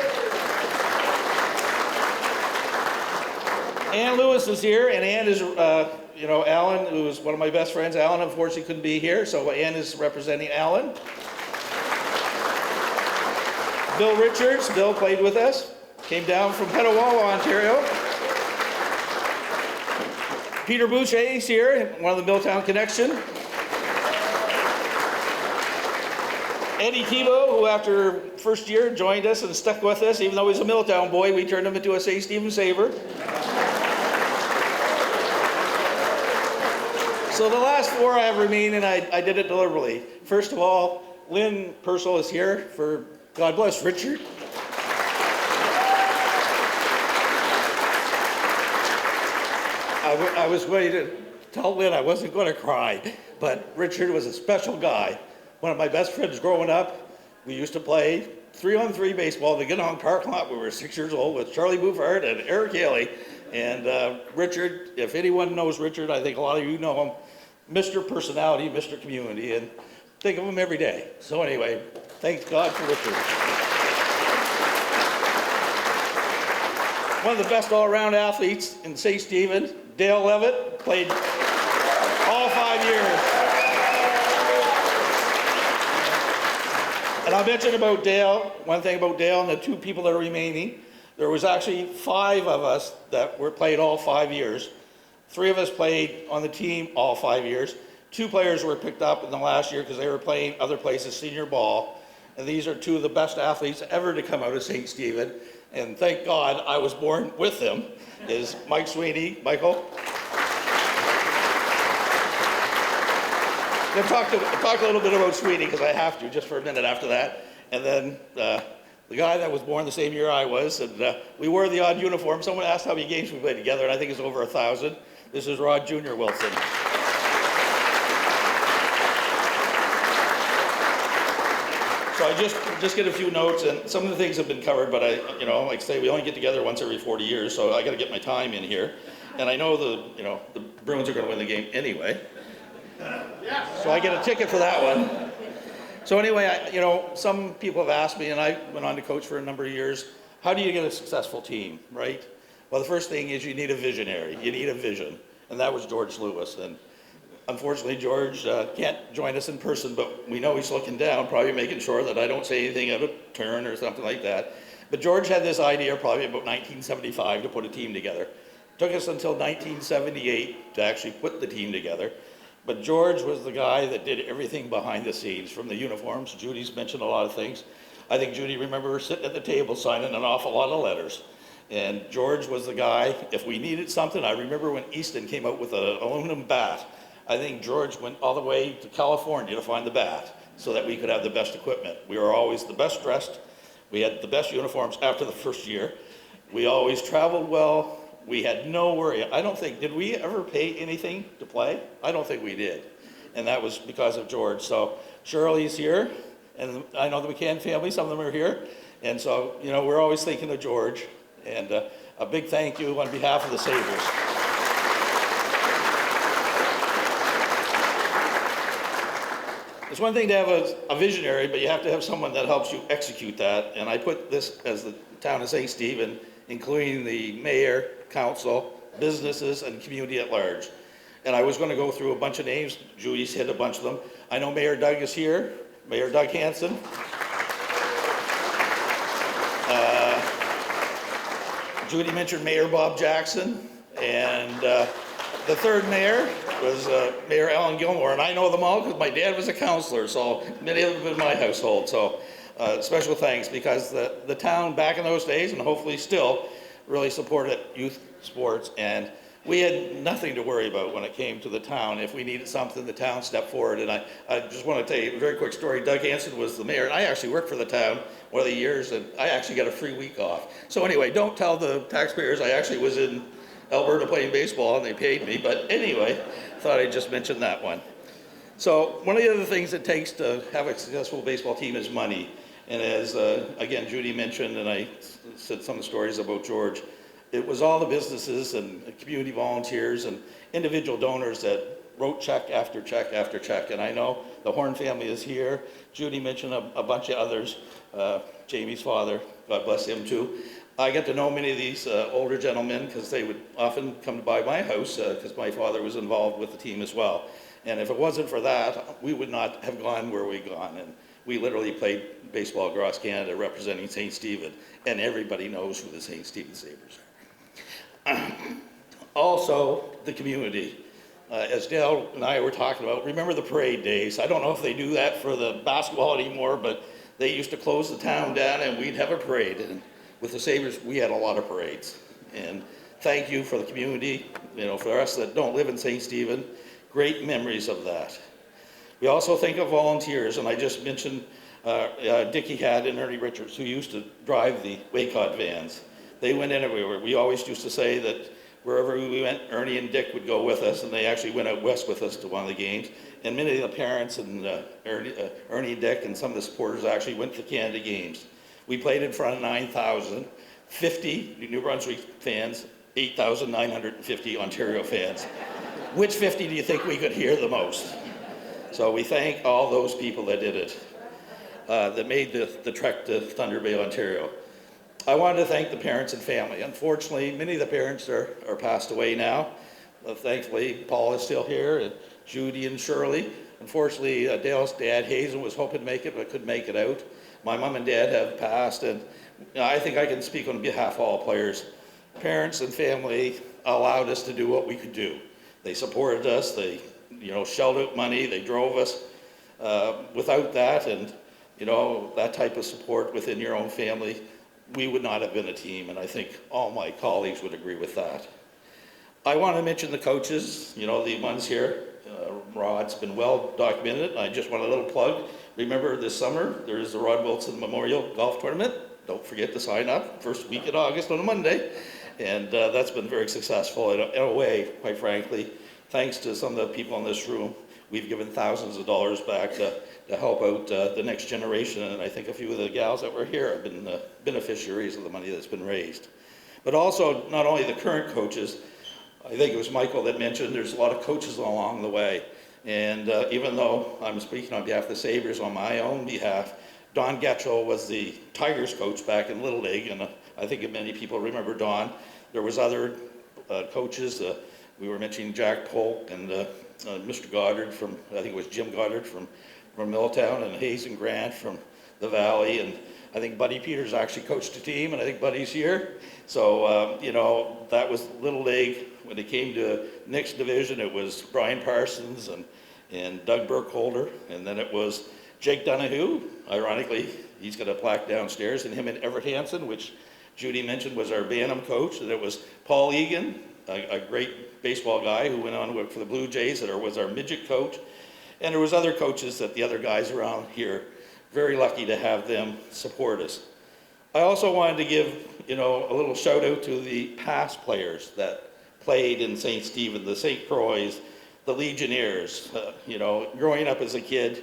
Ann Lewis is here, and Ann is, Alan, who is one of my best friends. Alan, unfortunately, couldn't be here, so Ann is representing Alan. Bill Richards, Bill played with us, came down from Petawawa, Ontario. Peter Boucher is here, one of the Milltown connection. Eddie Thibault, who after first year joined us and stuck with us, even though he's a Milltown boy, we turned him into a St. Stephen Sabre. So the last four I have remaining, and I did it deliberately. First of all, Lynn Purcell is here for, God bless, Richard. I was going to tell Lynn I wasn't going to cry, but Richard was a special guy. One of my best friends growing up. We used to play 3-on-3 baseball in the Ginong parking lot when we were 6 years old with Charlie Buffard and Eric Haley. And Richard, if anyone knows Richard, I think a lot of you know him, Mr. Personality, Mr. Community, and think of him every day. So anyway, thanks God for Richard. One of the best all-around athletes in St. Stephen, Dale Levitt, played all 5 years. And I'll mention about Dale, one thing about Dale and the two people that are remaining. There was actually 5 of us that were played all 5 years. 3 of us played on the team all 5 years. 2 players were picked up in the last year because they were playing other places senior ball. And these are 2 of the best athletes ever to come out of St. Stephen. And thank God I was born with them, is Mike Sweeney. Michael? I'm going to talk a little bit about Sweeney because I have to, just for a minute after that. And then the guy that was born the same year I was, and we wore the odd uniform. Someone asked how many games we played together, and I think it's over 1,000. This is Rod Jr. Wilson. So I just get a few notes, and some of the things have been covered, but like I say, we only get together once every 40 years, so I got to get my time in here. And I know the Bruins are going to win the game anyway. So I get a ticket for that one. So anyway, some people have asked me, and I went on to coach for a number of years, how do you get a successful team, right? Well, the first thing is you need a visionary. You need a vision. And that was George Lewis. And unfortunately, George can't join us in person, but we know he's looking down, probably making sure that I don't say anything out of turn or something like that. But George had this idea probably about 1975 to put a team together. Took us until 1978 to actually put the team together. But George was the guy that did everything behind the scenes, from the uniforms. Judy's mentioned a lot of things. I think Judy remember her sitting at the table signing an awful lot of letters. And George was the guy, if we needed something, I remember when Easton came out with an aluminum bat, I think George went all the way to California to find the bat so that we could have the best equipment. We were always the best dressed. We had the best uniforms after the first year. We always traveled well. We had no worry. I don't think, did we ever pay anything to play? I don't think we did. And that was because of George. So Shirley's here, and I know the McCann family, some of them are here. And so, you know, we're always thinking of George. And a big thank you on behalf of the Sabres. It's one thing to have a visionary, but you have to have someone that helps you execute that. And I put this as the town of St. Stephen, including the mayor, council, businesses, and community at large. And I was going to go through a bunch of names. Judy's hit a bunch of them. I know Mayor Doug is here, Mayor Doug Hanson. Judy mentioned Mayor Bob Jackson, and the third mayor was Mayor Alan Gilmore, and I know them all because my dad was a counselor, so many of them in my household. So special thanks, because the town back in those days, and hopefully still, really supported youth sports, and we had nothing to worry about when it came to the town. If we needed something, the town stepped forward. And I just want to tell you a very quick story. Doug Hanson was the mayor, and I actually worked for the town one of the years, and I actually got a free week off. So anyway, don't tell the taxpayers I actually was in Alberta playing baseball and they paid me. But anyway, thought I'd just mention that one. So one of the other things it takes to have a successful baseball team is money. And as, again, Judy mentioned, and I said some of the stories about George, it was all the businesses and community volunteers and individual donors that wrote check after check after check. And I know the Horn family is here. Judy mentioned a bunch of others. Jamie's father, God bless him too. I got to know many of these older gentlemen because they would often come to buy my house because my father was involved with the team as well. And if it wasn't for that, we would not have gone where we've gone. And we literally played baseball across Canada representing St. Stephen, and everybody knows who the St. Stephen Sabres are. Also, the community. As Dale and I were talking about, remember the parade days. I don't know if they do that for the basketball anymore, but they used to close the town down and we'd have a parade. And with the Sabres, we had a lot of parades. And thank you for the community, you know, for us that don't live in St. Stephen, great memories of that. We also think of volunteers, and I just mentioned Dickie Hadd and Ernie Richards, who used to drive the Waycott vans. They went in everywhere. We always used to say that wherever we went, Ernie and Dick would go with us, and they actually went out west with us to one of the games. And many of the parents and Ernie, Dick, and some of the supporters actually went to Canada games. We played in front of 9,000, 50 New Brunswick fans, 8,950 Ontario fans. Which 50 do you think we could hear the most? So we thank all those people that did it, that made the trek to Thunder Bay, Ontario. I wanted to thank the parents and family. Unfortunately, many of the parents are passed away now. Thankfully, Paul is still here, and Judy and Shirley. Unfortunately, Dale's dad, Hazel, was hoping to make it, but couldn't make it out. My mom and dad have passed, and I think I can speak on behalf of all players. Parents and family allowed us to do what we could do. They supported us, they, you know, shelled out money, they drove us. Without that, and, you know, that type of support within your own family, we would not have been a team, and I think all my colleagues would agree with that. I want to mention the coaches, you know, the ones here. Rod's been well documented. I just want a little plug. Remember this summer, there is the Rod Wilson Memorial Golf Tournament. Don't forget to sign up, first week in August on a Monday. And that's been very successful in a way, quite frankly. Thanks to some of the people in this room, we've given thousands of dollars back to help out the next generation, and I think a few of the gals that were here have been beneficiaries of the money that's been raised. But also, not only the current coaches, I think it was Michael that mentioned there's a lot of coaches along the way, and even though I'm speaking on behalf of the Sabres on my own behalf, Don Getchell was the Tigers coach back in Little League, and I think many people remember Don. There was other coaches, we were mentioning Jack Polk and Mr. Goddard from, I think it was Jim Goddard from Milltown, and Hayes and Grant from the Valley, and I think Buddy Peters actually coached the team, and I think Buddy's here. So, you know, that was Little League. When it came to next division, it was Brian Parsons and Doug Burkholder, and then it was Jake Donahue. Ironically, he's got a plaque downstairs, and him and Everett Hansen, which Judy mentioned was our Bantam coach, and it was Paul Egan, a great baseball guy who went on to work for the Blue Jays, that was our midget coach. And there was other coaches that the other guys around here, very lucky to have them support us. I also wanted to give, you know, a little shout out to the past players that played in St. Stephen, the St. Croix, the Legionnaires. You know, growing up as a kid,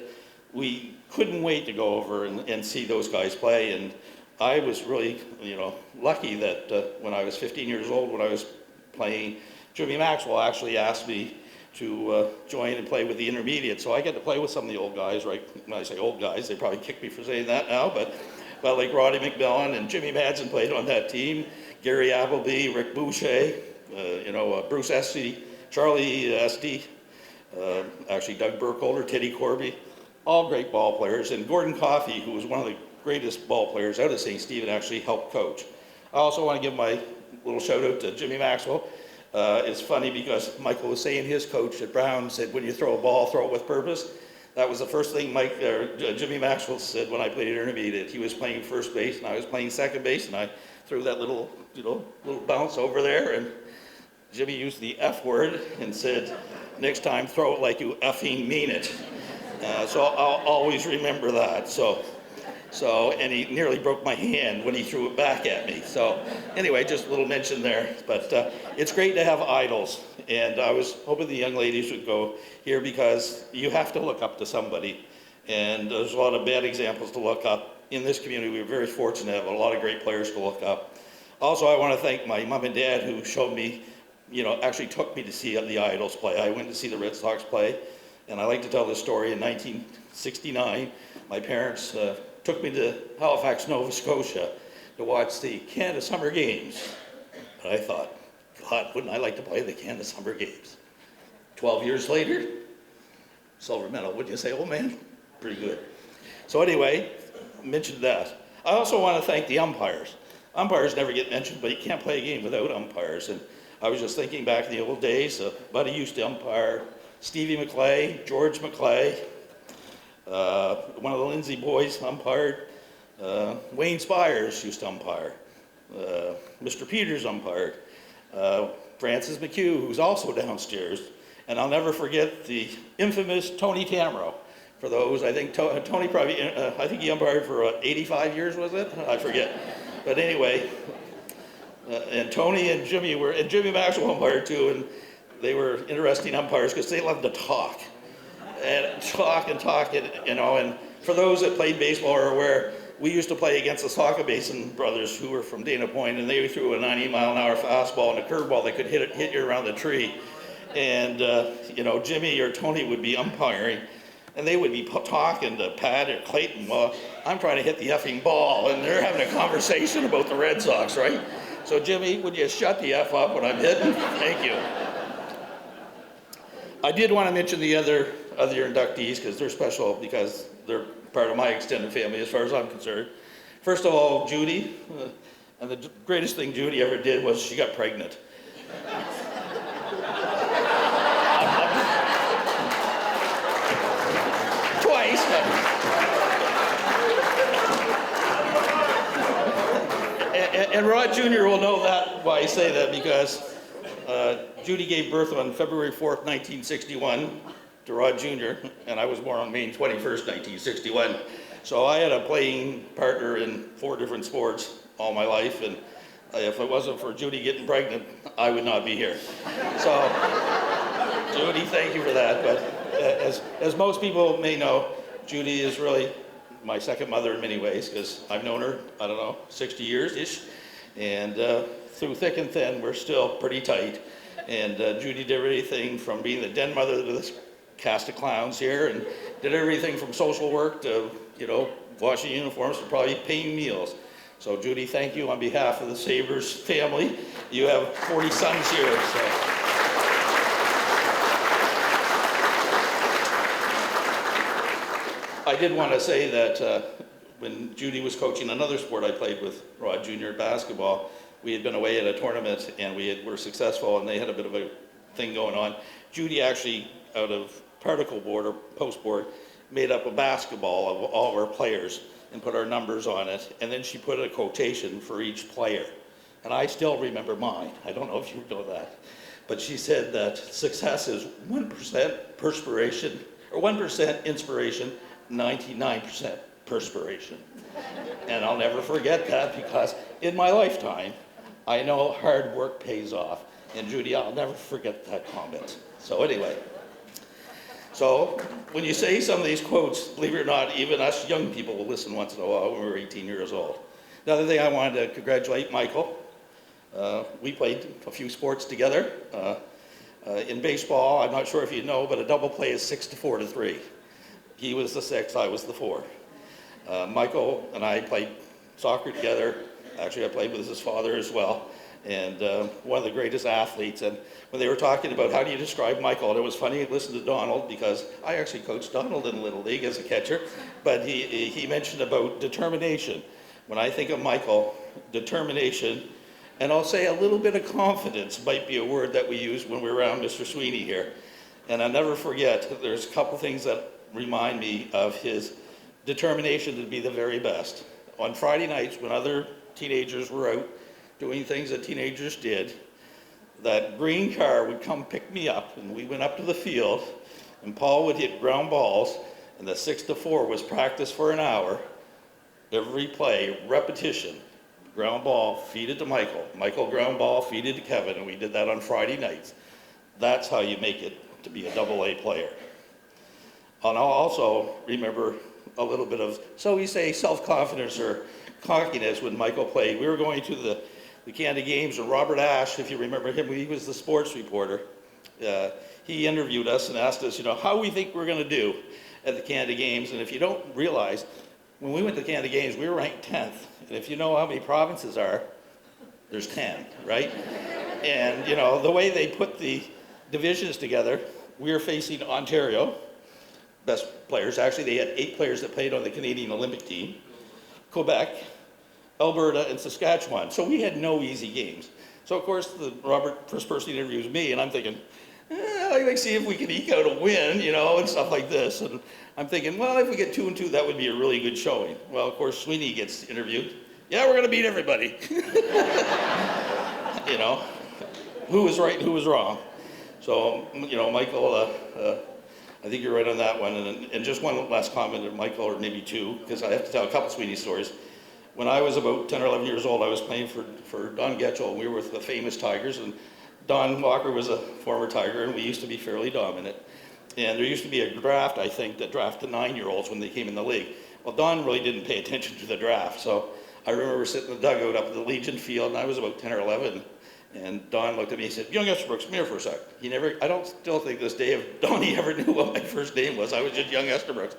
we couldn't wait to go over and see those guys play. And I was really, you know, lucky that when I was 15 years old, when I was playing, Jimmy Maxwell actually asked me to join and play with the intermediate. So I get to play with some of the old guys, right? When I say old guys, they probably kick me for saying that now, but like Roddy McMillan and Jimmy Madsen played on that team, Gary Appleby, Rick Boucher, you know, Bruce Esty, Charlie Esty, actually Doug Burkholder, Teddy Corby, all great ball players. And Gordon Coffey, who was one of the greatest ball players out of St. Stephen, actually helped coach. I also want to give my little shout out to Jimmy Maxwell. It's funny because Michael was saying his coach at Brown said, when you throw a ball, throw it with purpose. That was the first thing Jimmy Maxwell said when I played intermediate. He was playing first base and I was playing second base, and I threw that little, you know, little bounce over there, and Jimmy used the F word and said, next time throw it like you effing mean it. So I'll always remember that. So, and he nearly broke my hand when he threw it back at me. So anyway, just a little mention there. But it's great to have idols. And I was hoping the young ladies would go here because you have to look up to somebody. And there's a lot of bad examples to look up. In this community, we're very fortunate to have a lot of great players to look up. Also, I want to thank my mom and dad who showed me, you know, actually took me to see the idols play. I went to see the Red Sox play. And I like to tell this story. In 1969, my parents took me to Halifax, Nova Scotia to watch the Canada Summer Games. But I thought, God, wouldn't I like to play the Canada Summer Games? 12 years later, silver medal, wouldn't you say, old man? Pretty good. So anyway, mentioned that. I also want to thank the umpires. Umpires never get mentioned, but you can't play a game without umpires. And I was just thinking back in the old days, Buddy used to umpire, Stevie McClay, George McClay, one of the Lindsay boys umpired, Wayne Spires used to umpire, Mr. Peters umpired, Francis McHugh, who's also downstairs, and I'll never forget the infamous Tony Tamro. For those, I think Tony probably, I think he umpired for 85 years, was it? I forget. But anyway, and Tony and Jimmy and Jimmy Maxwell umpired too, and they were interesting umpires because they loved to talk. And talk, and, you know, and for those that played baseball are aware, we used to play against the Saga Basin brothers who were from Dana Point, and they threw a 90-mile-an-hour fastball and a curveball that could hit you around the tree. And, you know, Jimmy or Tony would be umpiring, and they would be talking to Pat or Clayton while I'm trying to hit the effing ball, and they're having a conversation about the Red Sox, right? So, Jimmy, would you shut the F up when I'm hitting? Thank you. I did want to mention the other inductees because they're special because they're part of my extended family as far as I'm concerned. First of all, Judy, and the greatest thing Judy ever did was she got pregnant. Twice. And Rod Jr. will know that why I say that because Judy gave birth on February 4th, 1961 to Rod Jr., and I was born on May 21st, 1961. So I had a playing partner in 4 different sports all my life, and if it wasn't for Judy getting pregnant, I would not be here. So, Judy, thank you for that. But as most people may know, Judy is really my second mother in many ways, because I've known her, I don't know, 60 years-ish, and through thick and thin, we're still pretty tight. And Judy did everything from being the den mother to this cast of clowns here, and did everything from social work to, you know, washing uniforms to probably paying meals. So Judy, thank you on behalf of the Sabres family. You have 40 sons here. So. I did want to say that when Judy was coaching another sport I played with, Rod Junior basketball, we had been away at a tournament and were successful, and they had a bit of a thing going on. Judy actually, out of particle board or post board, made up a basketball of all of our players and put our numbers on it, and then she put a quotation for each player. And I still remember mine. I don't know if you know that. But she said that success is 1% perspiration, or 1% inspiration, 99% perspiration. And I'll never forget that, because in my lifetime, I know hard work pays off. And Judy, I'll never forget that comment. So anyway, so when you say some of these quotes, believe it or not, even us young people will listen once in a while when we're 18 years old. Another thing I wanted to congratulate Michael. We played a few sports together. In baseball, I'm not sure if you know, but a double play is 6 to 4 to 3. He was the 6, I was the 4. Michael and I played soccer together. Actually, I played with his father as well, and one of the greatest athletes. And when they were talking about how do you describe Michael, and it was funny to listen to Donald, because I actually coached Donald in Little League as a catcher, but he mentioned about determination. When I think of Michael, determination, and I'll say a little bit of confidence might be a word that we use when we're around Mr. Sweeney here. And I'll never forget, there's a couple things that remind me of his determination to be the very best. On Friday nights, when other teenagers were out doing things that teenagers did, that green car would come pick me up, and we went up to the field, and Paul would hit ground balls, and the 6 to 4 was practice for an hour. Every play, repetition, ground ball, feed it to Michael. Michael, ground ball, feed it to Kevin, and we did that on Friday nights. That's how you make it to be a AA player. And I'll also remember a little bit of, so we say, self-confidence or cockiness when Michael played. We were going to the Canada Games, and Robert Ashe, if you remember him, he was the sports reporter. He interviewed us and asked us, how we think we're going to do at the Canada Games. And if you don't realize, when we went to the Canada Games, we were ranked 10th. And if you know how many provinces are, there's 10, right? And, the way they put the divisions together, we were facing Ontario, best players. Actually, they had 8 players that played on the Canadian Olympic team, Quebec, Alberta, and Saskatchewan. So we had no easy games. So, of course, Robert, first person interviews me, and I'm thinking, let's see if we can eke out a win, and stuff like this. And I'm thinking, well, if we get 2-2, that would be a really good showing. Well, of course, Sweeney gets interviewed. Yeah, we're going to beat everybody. Who was right and who was wrong. So, Michael, I think you're right on that one. And just one last comment of Michael, or maybe two, because I have to tell a couple Sweeney stories. When I was about 10 or 11 years old, I was playing for Don Getchell. We were with the famous Tigers, and Don Walker was a former Tiger, and we used to be fairly dominant. And there used to be a draft, I think, that drafted 9-year-olds when they came in the league. Well, Don really didn't pay attention to the draft, so I remember sitting in the dugout up at the Legion Field, and I was about 10 or 11, and Don looked at me and said, "Young Esterbrook, come here for a sec." I don't still think this day if Donnie ever knew what my first name was. I was just Young Esterbrook.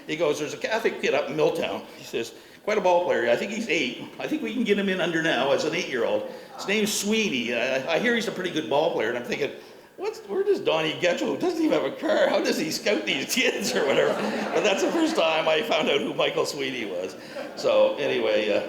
He goes, "There's a Catholic kid up in Milltown." He says, "Quite a ball player. I think he's 8. I think we can get him in under now as an 8-year-old. His name's Sweeney. I hear he's a pretty good ball player." And I'm thinking, where does Donnie Getchell, who doesn't even have a car, how does he scout these kids or whatever? But that's the first time I found out who Michael Sweeney was. So anyway,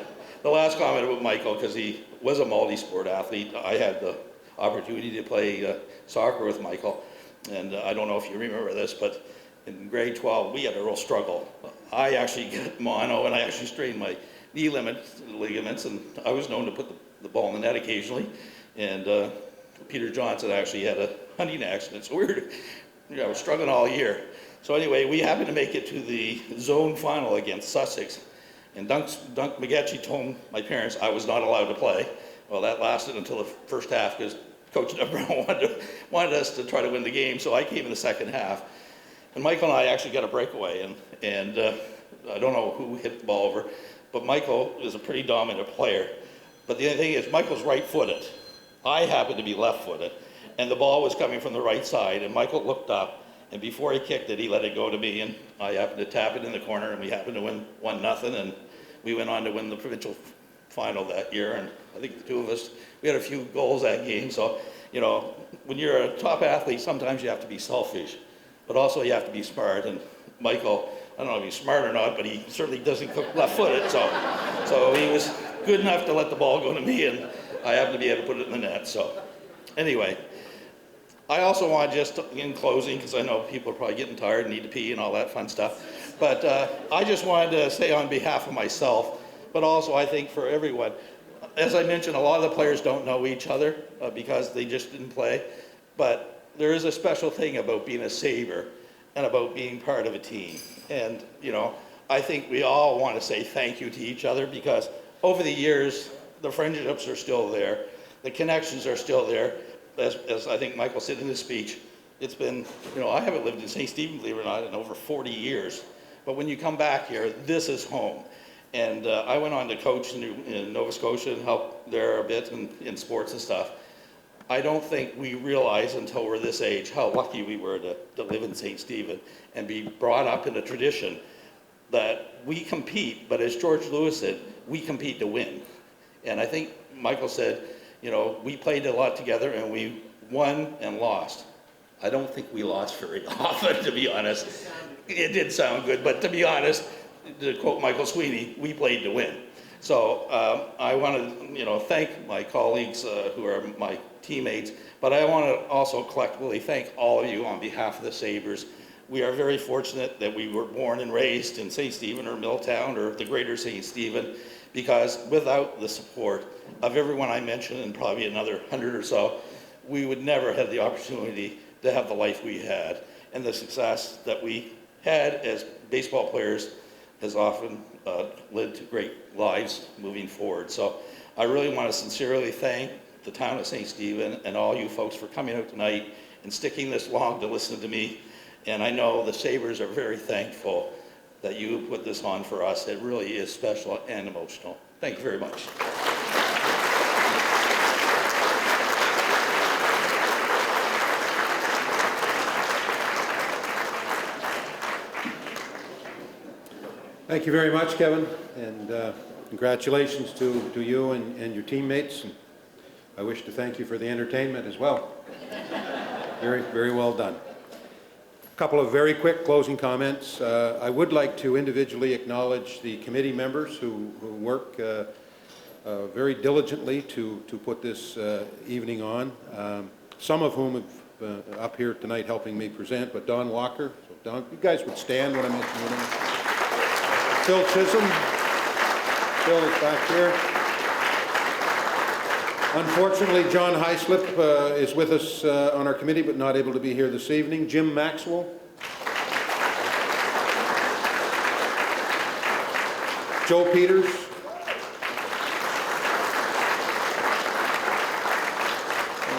the last comment about Michael, because he was a multi-sport athlete. I had the opportunity to play soccer with Michael. And I don't know if you remember this, but in grade 12, we had a real struggle. I actually got mono, and I actually strained my knee ligaments, and I was known to put the ball in the net occasionally. And Peter Johnson actually had a hunting accident, so we were struggling all year. So anyway, we happened to make it to the zone final against Sussex, and Dunk McGetchie told my parents I was not allowed to play. Well, that lasted until the first half, because Coach Brown wanted us to try to win the game, so I came in the second half. And Michael and I actually got a breakaway, and I don't know who hit the ball over, but Michael is a pretty dominant player. But the other thing is, Michael's right-footed. I happened to be left-footed, and the ball was coming from the right side, and Michael looked up, and before he kicked it, he let it go to me, and I happened to tap it in the corner, and we happened to win 1-0, and we went on to win the provincial final that year, and I think the two of us, we had a few goals that game. So, when you're a top athlete, sometimes you have to be selfish, but also you have to be smart. And Michael I don't know if he's smart or not, but he certainly doesn't cook left-footed, so he was good enough to let the ball go to me, and I happened to be able to put it in the net. So anyway, I also want just in closing, because I know people are probably getting tired and need to pee and all that fun stuff, but I just wanted to say on behalf of myself, but also I think for everyone, as I mentioned, a lot of the players don't know each other because they just didn't play, but there is a special thing about being a Sabre and about being part of a team. And, you know, I think we all want to say thank you to each other, because over the years, the friendships are still there. The connections are still there. As I think Michael said in his speech, it's been, you know, I haven't lived in St. Stephen, believe it or not, in over 40 years. But when you come back here, this is home. And I went on to coach in Nova Scotia and help there a bit in sports and stuff. I don't think we realize until we're this age how lucky we were to live in St. Stephen and be brought up in a tradition that we compete, but as George Lewis said, we compete to win. And I think Michael said, you know, we played a lot together and we won and lost. I don't think we lost very often, to be honest. It did sound good, but to be honest, to quote Michael Sweeney, we played to win. So I want to, you know, thank my colleagues who are my teammates, but I want to also collectively thank all of you on behalf of the Sabres. We are very fortunate that we were born and raised in St. Stephen or Milltown or the greater St. Stephen, because without the support of everyone I mentioned and probably another 100 or so, we would never have the opportunity to have the life we had, and the success that we had as baseball players has often led to great lives moving forward. So I really want to sincerely thank the town of St. Stephen and all you folks for coming out tonight and sticking this long to listen to me. And I know the Sabres are very thankful that you put this on for us. It really is special and emotional. Thank you very much.
Thank you very much, Kevin, and congratulations to you and your teammates. And I wish to thank you for the entertainment as well. Very, very well done. A couple of very quick closing comments. I would like to individually acknowledge the committee members who work very diligently to put this evening on, some of whom have up here tonight helping me present, but Don Walker. So Don, you guys would stand when I mention your name. Phil Chisholm. Phil is back here. Unfortunately, John Heislip is with us on our committee, but not able to be here this evening. Jim Maxwell. Joe Peters.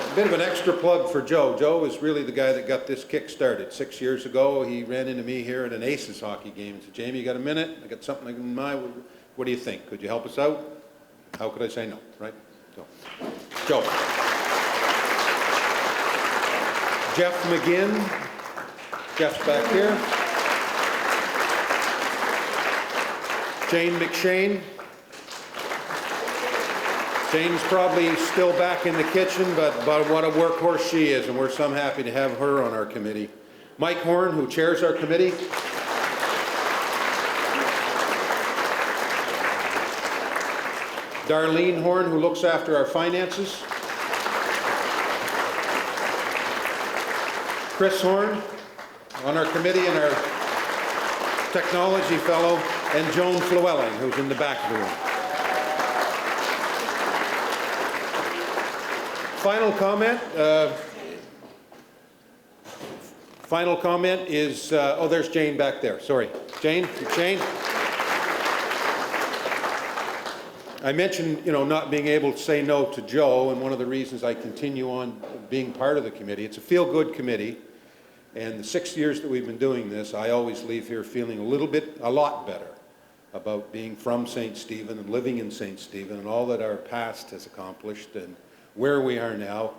A bit of an extra plug for Joe. Joe is really the guy that got this kick started. 6 years ago, he ran into me here at an Aces hockey game and said, Jamie, you got a minute? I got something in mind. What do you think? Could you help us out? How could I say no, right? So, Joe. Jeff McGinn. Jeff's back here. Jane McShane. Jane's probably still back in the kitchen, but what a workhorse she is, and we're so happy to have her on our committee. Mike Horn, who chairs our committee. Darlene Horn, who looks after our finances. Chris Horn on our committee and our technology fellow, and Joan Flewelling, who's in the back of the room. Final comment is, oh, there's Jane back there. Sorry. Jane? I mentioned, you know, not being able to say no to Joe, and one of the reasons I continue on being part of the committee. It's a feel-good committee, and the 6 years that we've been doing this, I always leave here feeling a lot better about being from St. Stephen and living in St. Stephen and all that our past has accomplished and where we are now.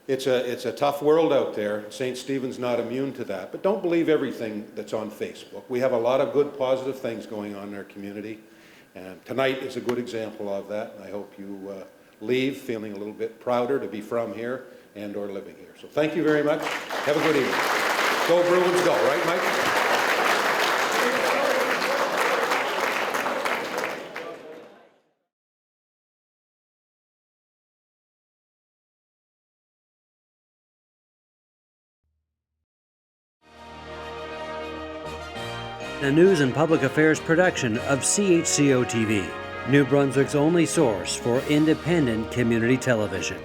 It's a tough world out there. St. Stephen's not immune to that, but don't believe everything that's on Facebook. We have a lot of good, positive things going on in our community, and tonight is a good example of that, and I hope you leave feeling a little bit prouder to be from here and or living here. So thank you very much. Have a good evening. Go Bruins, go, right, Mike?
a news and public affairs production of CHCO-TV, New Brunswick's only source for independent community television.